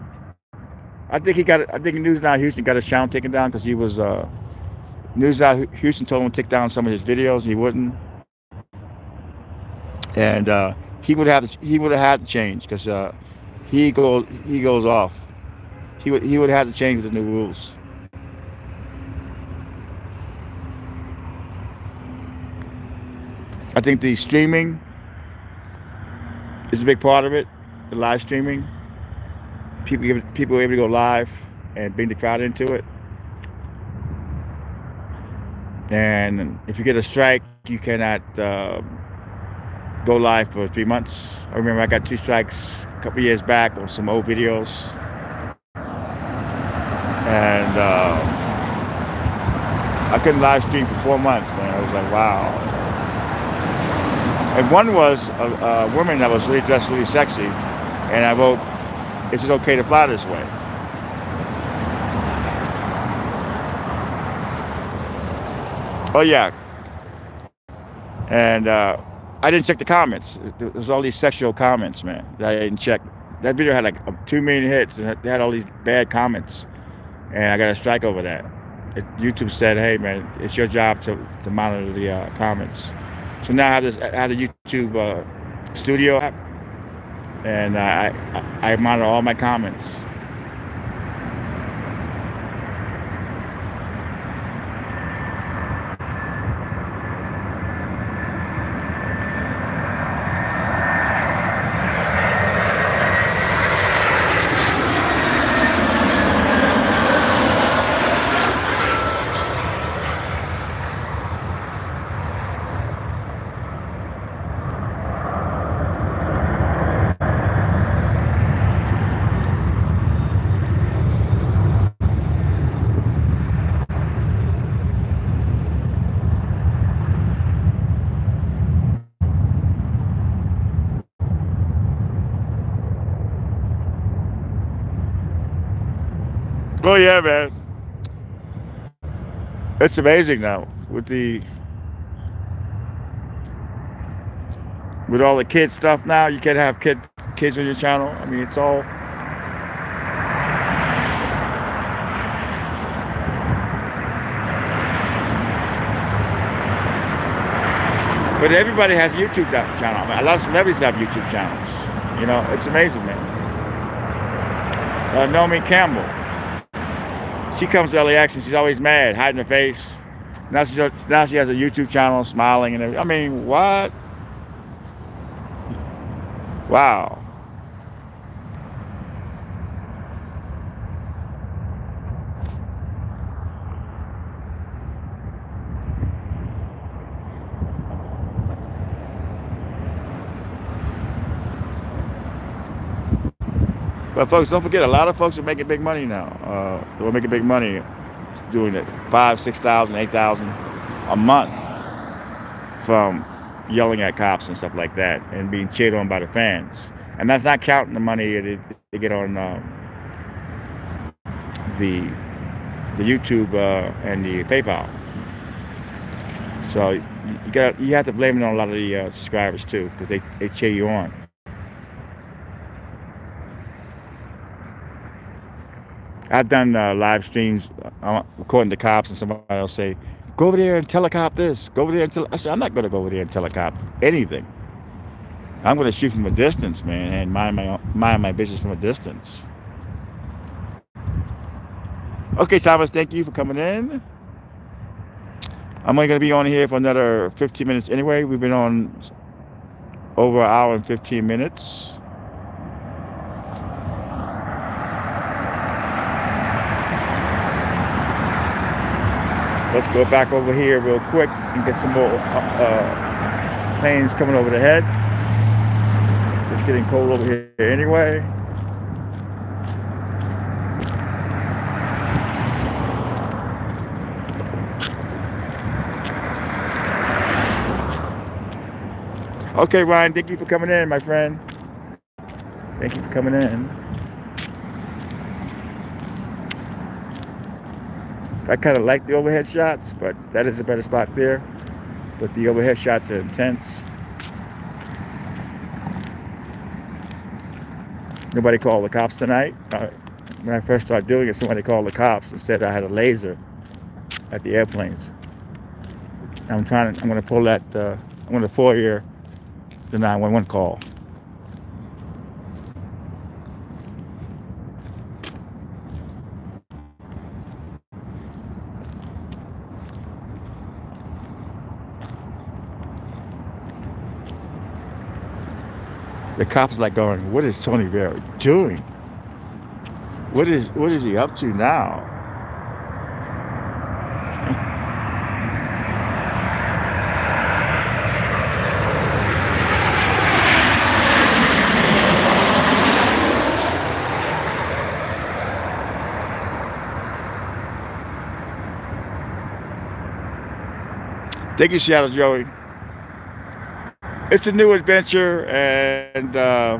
I think he got. I think News Now Houston got his channel taken down because he was. News Now Houston told him to take down some of his videos. He wouldn't, and he would have had to change because he goes off. He would have had to change with the new rules. I think the streaming is a big part of it. The live streaming, people are able to go live and bring the crowd into it. And if you get a strike, you cannot go live for 3 months. I remember I got 2 strikes a couple years back on some old videos, and I couldn't live stream for 4 months, man. I was like, wow. And one was a woman that was really dressed really sexy, and I wrote, "Is it okay to fly this way?" Oh yeah, and I didn't check the comments. There was all these sexual comments, man, that I didn't check. That video had like 2 million hits, and they had all these bad comments, and I got a strike over that. YouTube said, "Hey, man, it's your job to monitor the comments." So now I have the YouTube Studio app, and I monitor all my comments. Oh yeah, man. It's amazing now with all the kid stuff now. You can't have kids on your channel. I mean, it's all. But everybody has a YouTube channel. I mean, a lot of celebrities have YouTube channels. You know, it's amazing, man. Naomi Campbell. She comes to LAX and she's always mad, hiding her face. Now she has a YouTube channel, smiling and everything. I mean, what? Wow. But folks, don't forget, a lot of folks are making big money now. They're making big money doing it, 5,000, 6,000, 8,000 a month from yelling at cops and stuff like that, and being cheered on by the fans. And that's not counting the money they get on the YouTube and the PayPal. So you have to blame it on a lot of the subscribers too, because they cheer you on. I've done live streams recording the cops, and somebody will say, "Go over there and tell a cop this. Go over there and tell." I said, "I'm not going to go over there and tell a cop anything. I'm going to shoot from a distance, man, and mind my business from a distance." Okay, Thomas, thank you for coming in. I'm only going to be on here for another 15 minutes anyway. We've been on over an hour and 15 minutes. Let's go back over here real quick and get some more planes coming over the head. It's getting cold over here anyway. Okay, Ryan, thank you for coming in, my friend. Thank you for coming in. I kind of like the overhead shots, but that is a better spot there. But the overhead shots are intense. Nobody called the cops tonight. when I first started doing it, somebody called the cops and said I had a laser at the airplanes. I'm going to pull that, I'm going to four-year the 911 call. The cops like going, what is Tony Vera doing? What is he up to now? Thank you, Shadow Joey. It's a new adventure, and yeah,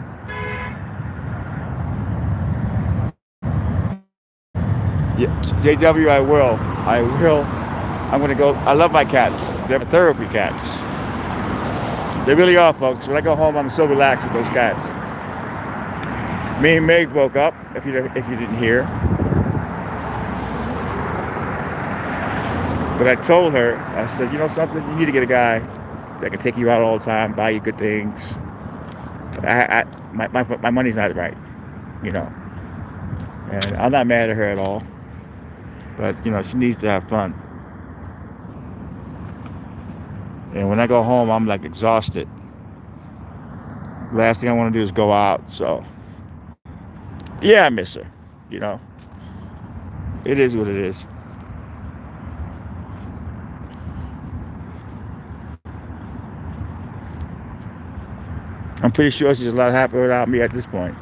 JW, I will. I'm going to go. I love my cats. They're therapy cats. They really are, folks. When I go home, I'm so relaxed with those cats. Me and Meg woke up, if you didn't hear. But I told her, I said, you know something? You need to get a guy that can take you out all the time, buy you good things. My money's not right, you know. And I'm not mad at her at all. But, you know, she needs to have fun. And when I go home, I'm like exhausted. Last thing I want to do is go out. So, yeah, I miss her, you know. It is what it is. I'm pretty sure she's a lot happier without me at this point.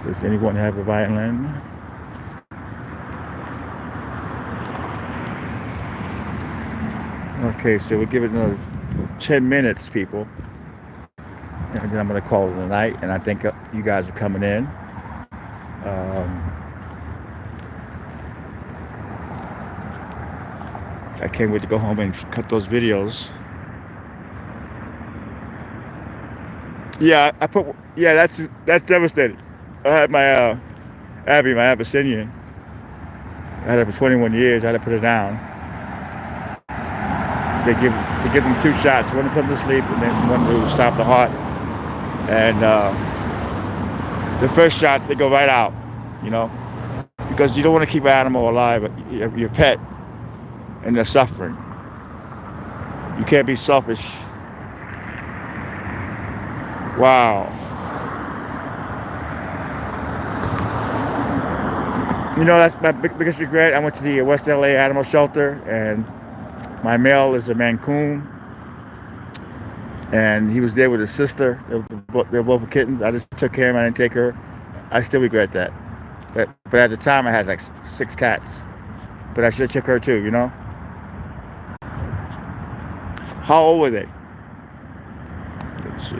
Does anyone have a violin? Okay, so we'll give it another 10 minutes, people. And then I'm going to call it a night. And I think you guys are coming in. I can't wait to go home and cut those videos. Yeah, that's devastating. I had my Abby, my Abyssinian. I had her for 21 years. I had to put her down. They give them 2 shots, one to put them to sleep, and then one to stop the heart. And the first shot, they go right out, you know, because you don't want to keep an animal alive, your pet, and they're suffering. You can't be selfish. Wow. You know, that's my biggest regret. I went to the West LA Animal Shelter, and my male is a Mancoon, and he was there with his sister. They were both kittens. I just took care of him. I didn't take her. I still regret that. But at the time, I had like 6 cats. But I should have took her too, you know? How old were they? Let's see.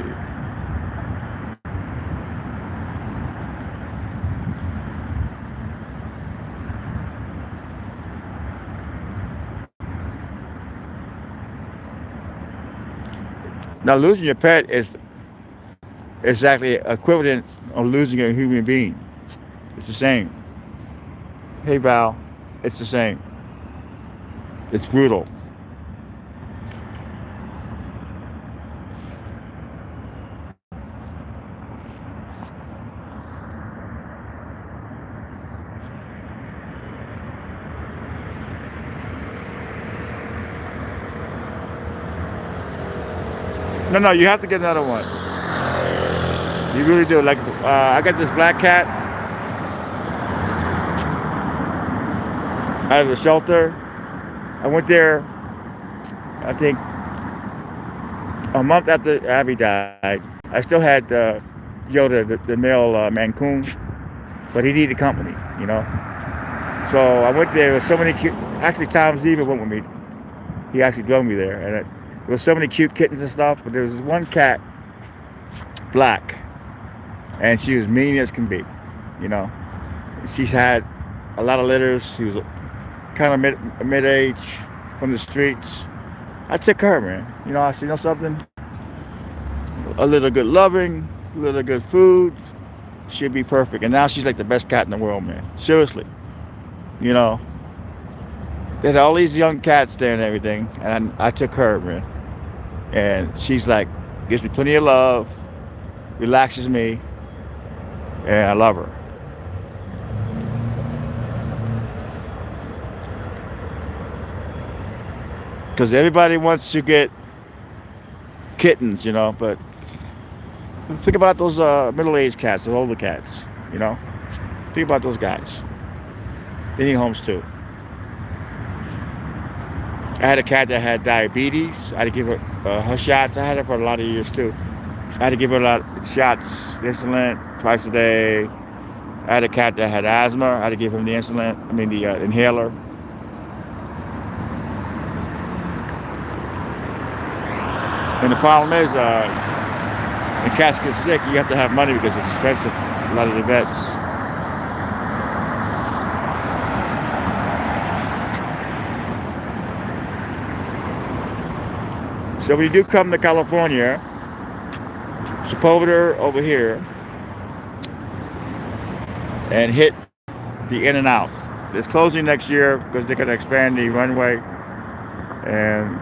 Now, losing your pet is exactly equivalent of losing a human being. It's the same. Hey, Val, it's the same. It's brutal. No, you have to get another one. You really do. Like, I got this black cat out of the shelter. I went there, I think, a month after Abby died. I still had Yoda, the male Mancoon, but he needed company, you know. So I went there. There was so many cute. Actually, Tom's even went with me. He actually drove me there, and there was so many cute kittens and stuff. But there was this one cat, black, and she was mean as can be, you know. She's had a lot of litters. She was kind of mid-age, from the streets. I took her, man. You know, I said, you know something? A little good loving, a little good food, she'd be perfect. And now she's like the best cat in the world, man. Seriously, you know, they had all these young cats there and everything, and I took her, man. And she's like, gives me plenty of love, relaxes me, and I love her. Because everybody wants to get kittens, but think about those middle-aged cats, those older cats, you know? Think about those guys. They need homes too. I had a cat that had diabetes. I had to give her her shots. I had her for a lot of years too. I had to give her a lot of shots, insulin twice a day. I had a cat that had asthma. I had to give him the the inhaler. And the problem is, when cats get sick, you have to have money because it's expensive. A lot of the vets. So when you do come to California, Sepulveda over here, and hit the In and Out. It's closing next year because they're going to expand the runway. And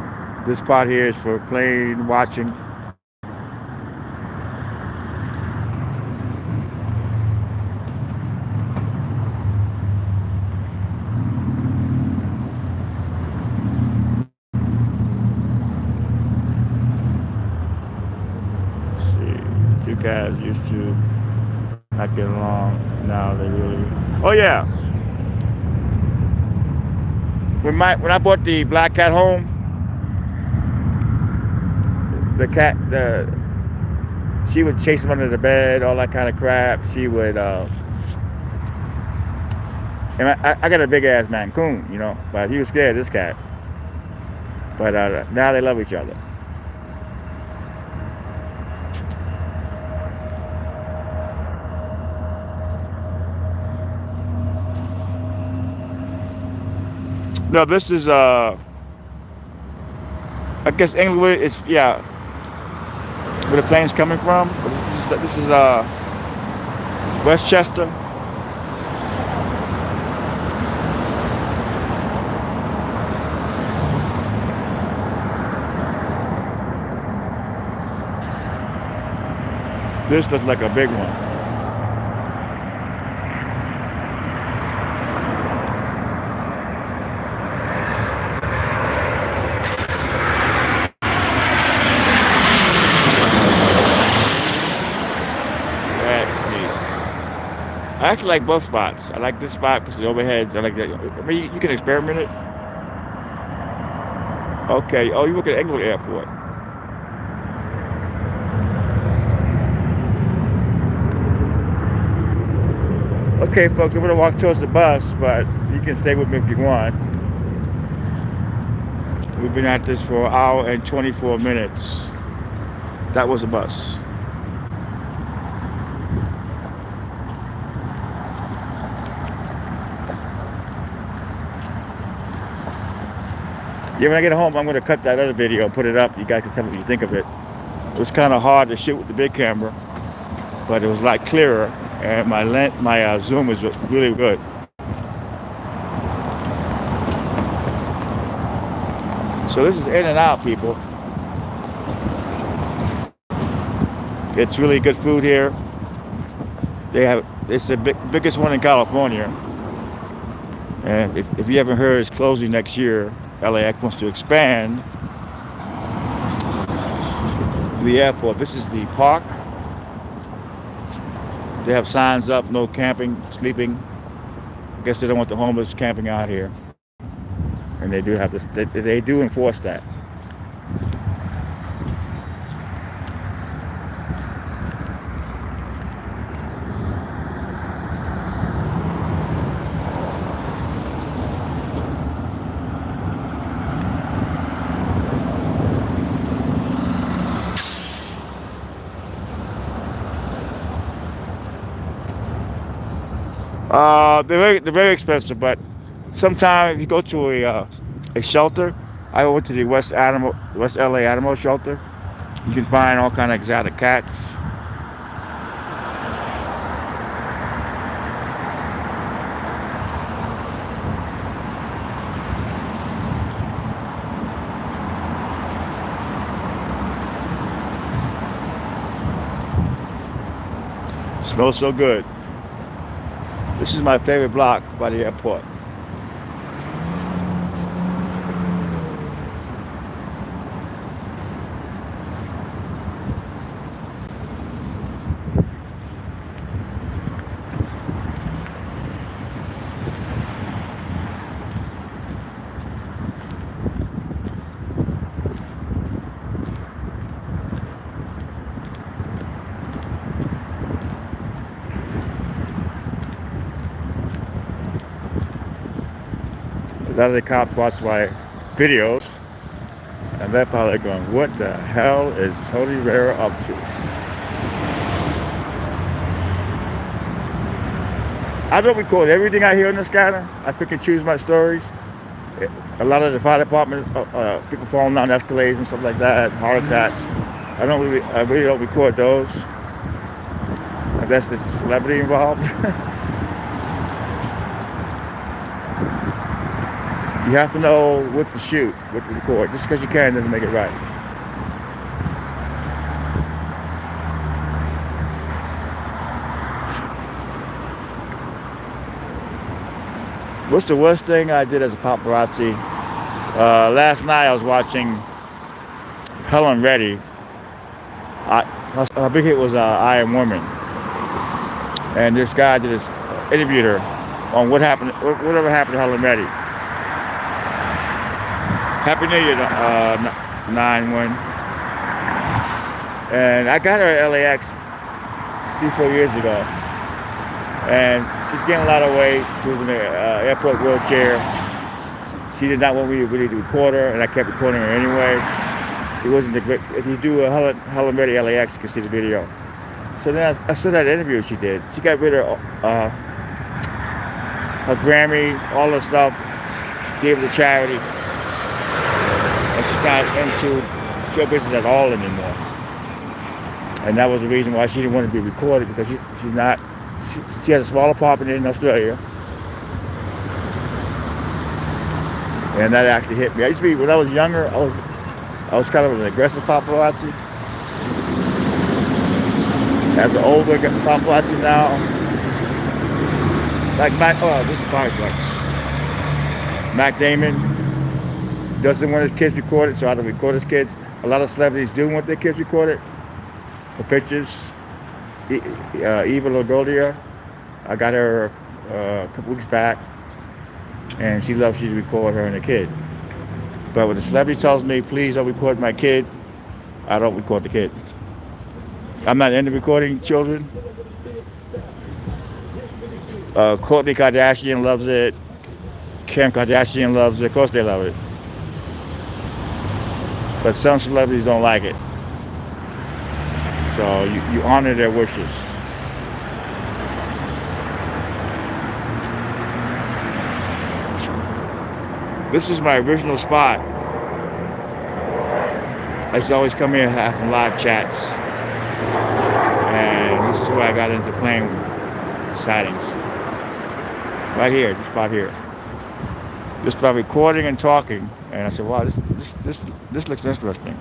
this part here is for plane watching. Let's see, two guys used to not get along. Now they really. Oh yeah. When I bought the black cat home, she would chase him under the bed, all that kind of crap. She would, and I got a big ass Mancoon, but he was scared of this cat. But now they love each other. No, this is I guess Englewood is, yeah, where the plane's coming from. This is Westchester. This looks like a big one. I actually like both spots. I like this spot because the overheads. I like that. I mean, you can experiment it. Okay. Oh, you work at Englewood Airport. Okay, folks, I'm going to walk towards the bus, but you can stay with me if you want. We've been at this for an hour and 24 minutes. That was a bus. Yeah, when I get home, I'm going to cut that other video and put it up. You guys can tell me what you think of it. It was kind of hard to shoot with the big camera, but it was a lot clearer, and my zoom is really good. So this is In and Out, people. It's really good food here. It's the biggest one in California, and if you haven't heard, it's closing next year. LAX wants to expand the airport. This is the park. They have signs up, no camping, sleeping. I guess they don't want the homeless camping out here. And they do have this, they do enforce that. They're very expensive, but sometimes if you go to a shelter, I went to the West LA Animal Shelter, You can find all kind of exotic cats. Smells so good. This is my favorite block by the airport. A lot of the cops watch my videos, and they're probably going, what the hell is Tony Vera up to? I don't record everything I hear in the scanner. I pick and choose my stories. A lot of the fire department, people falling down escalators and stuff like that, heart attacks. I really don't record those, unless there's a celebrity involved. You have to know what to shoot, what to record. Just because you can doesn't make it right. What's the worst thing I did as a paparazzi? Last night I was watching Helen Reddy. Her big hit was I Am Woman. And this guy did this, interviewed her on whatever happened to Helen Reddy. Happy New Year, 9-1. And I got her at LAX 3-4 years ago. And she's gaining a lot of weight. She was in an airport wheelchair. She did not want me to really record her, and I kept recording her anyway. It wasn't the great. If you do a Helen Reddy LAX, you can see the video. So then I saw that interview she did. She got rid of her Grammy, all the stuff, gave it to charity. And she's not into show business at all anymore. And that was the reason why she didn't want to be recorded, because she has a small apartment in Australia. And that actually hit me. When I was younger, I was kind of an aggressive paparazzi. As an older paparazzi now, like Mac Damon doesn't want his kids recorded, so I don't record his kids. A lot of celebrities do want their kids recorded for pictures. Eva Longoria, I got her a couple weeks back, and she loves you to record her and her kid. But when the celebrity tells me, please don't record my kid, I don't record the kid. I'm not into recording children. Kourtney Kardashian loves it. Kim Kardashian loves it. Of course they love it. But some celebrities don't like it. So you honor their wishes. This is my original spot. I used to always come here and have some live chats. And this is where I got into plane sightings. Right here, this spot here. Just by recording and talking. And I said, wow, this looks interesting.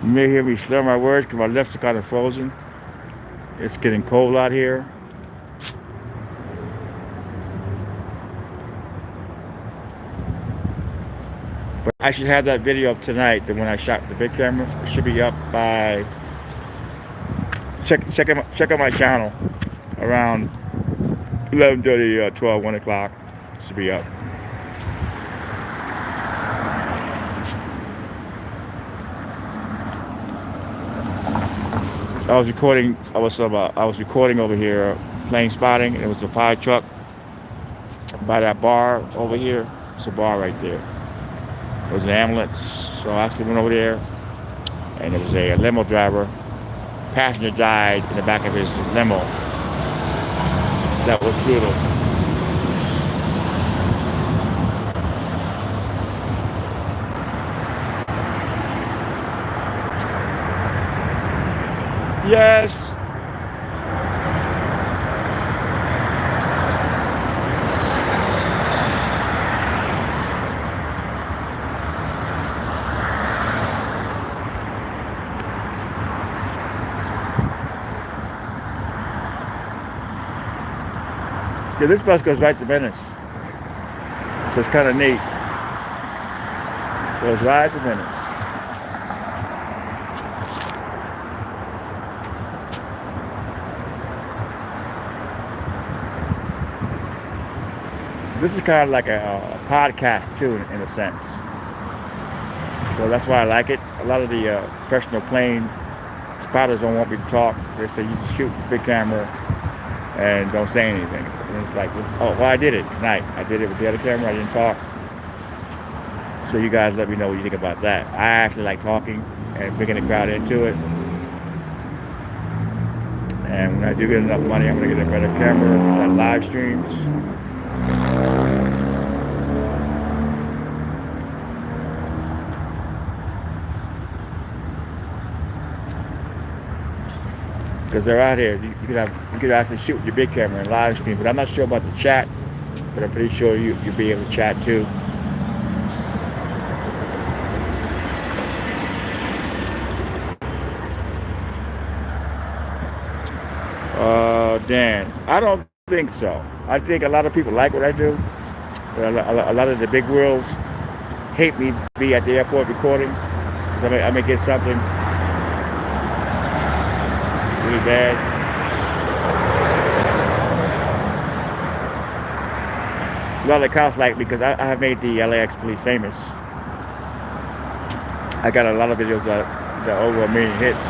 You may hear me slur my words because my lips are kind of frozen. It's getting cold out here. But I should have that video up tonight. That when I shot the big camera, it should be up by. Check out my channel around 11:30, 12, 1 o'clock. It should be up. I was recording over here, plane spotting, and it was a fire truck by that bar over here. It's a bar right there. It was an ambulance, so I actually went over there, and it was a limo driver. Passenger died in the back of his limo. That was brutal. Yes. Yeah, this bus goes right to Venice, so it's kind of neat. Goes right to Venice. This is kind of like a podcast too, in a sense. So that's why I like it. A lot of the professional plane spotters don't want me to talk. They say you just shoot big camera and don't say anything. And it's like, oh, well, I did it tonight. I did it with the other camera. I didn't talk. So you guys let me know what you think about that. I actually like talking and bringing the crowd into it. And when I do get enough money, I'm going to get a better camera that live streams. Because they're out here, you could actually shoot with your big camera and live stream. But I'm not sure about the chat, but I'm pretty sure you'll be able to chat too. Dan, I don't think so. I think a lot of people like what I do, but a lot of the big worlds hate me to be at the airport recording, because I may get something really bad. A lot of the cops like me because I have made the LAX police famous. I got a lot of videos that are over 1 million hits.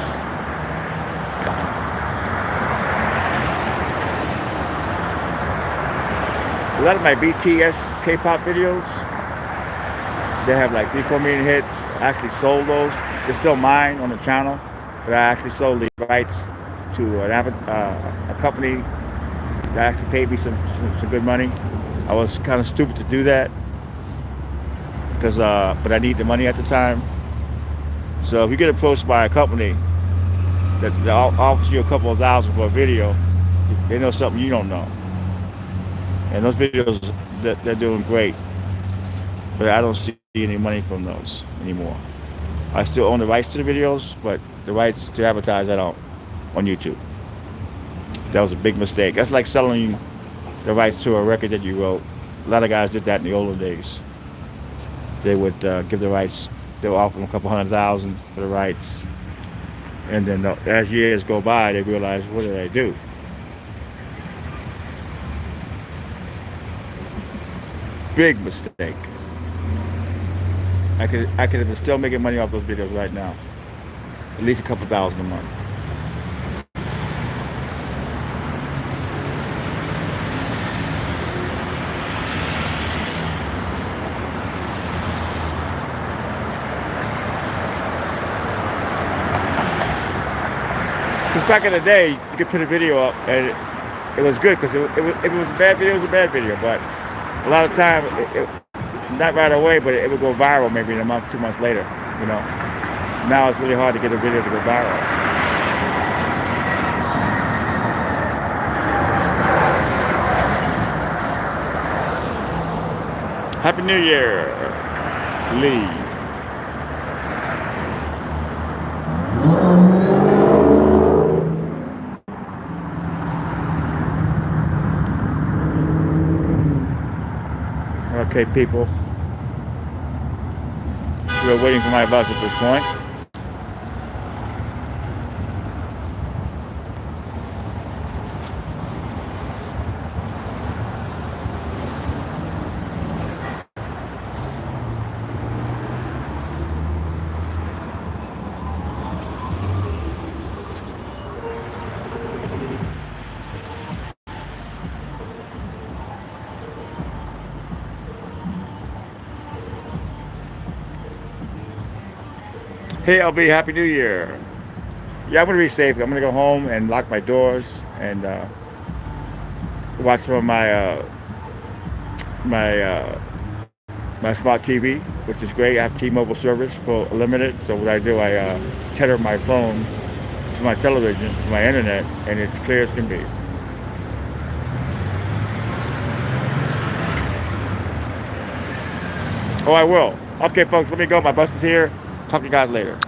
A lot of my BTS K-pop videos, they have like 3-4 million hits. I actually sold those. They're still mine on the channel, but I actually sold the rights to a company that actually paid me some good money. I was kind of stupid to do that because, but I need the money at the time. So if you get approached by a company that offers you a couple of thousand for a video, they know something you don't know. And those videos, they're doing great, but I don't see any money from those anymore. I still own the rights to the videos, but the rights to advertise, I don't, on YouTube. That was a big mistake. That's like selling the rights to a record that you wrote. A lot of guys did that in the older days. They would give the rights, they would offer them a couple $100,000 for the rights. And then as years go by, they realize, what did I do? Big mistake. I could have been still making money off those videos right now. At least a couple thousand a month. Because back in the day, you could put a video up and it was good because if it was a bad video, it was a bad video. But a lot of time, not right away, but it would go viral maybe in a month, 2 months later, you know. Now it's really hard to get a video to go viral. Happy New Year, Lee. Okay, people. We're waiting for my bus at this point. Hey, LB, Happy New Year. Yeah, I'm going to be safe. I'm going to go home and lock my doors and watch some of my my smart TV, which is great. I have T-Mobile service for limited. So what I do, I tether my phone to my television, to my internet, and it's clear as can be. Oh, I will. Okay, folks, let me go. My bus is here. Talk to you guys later.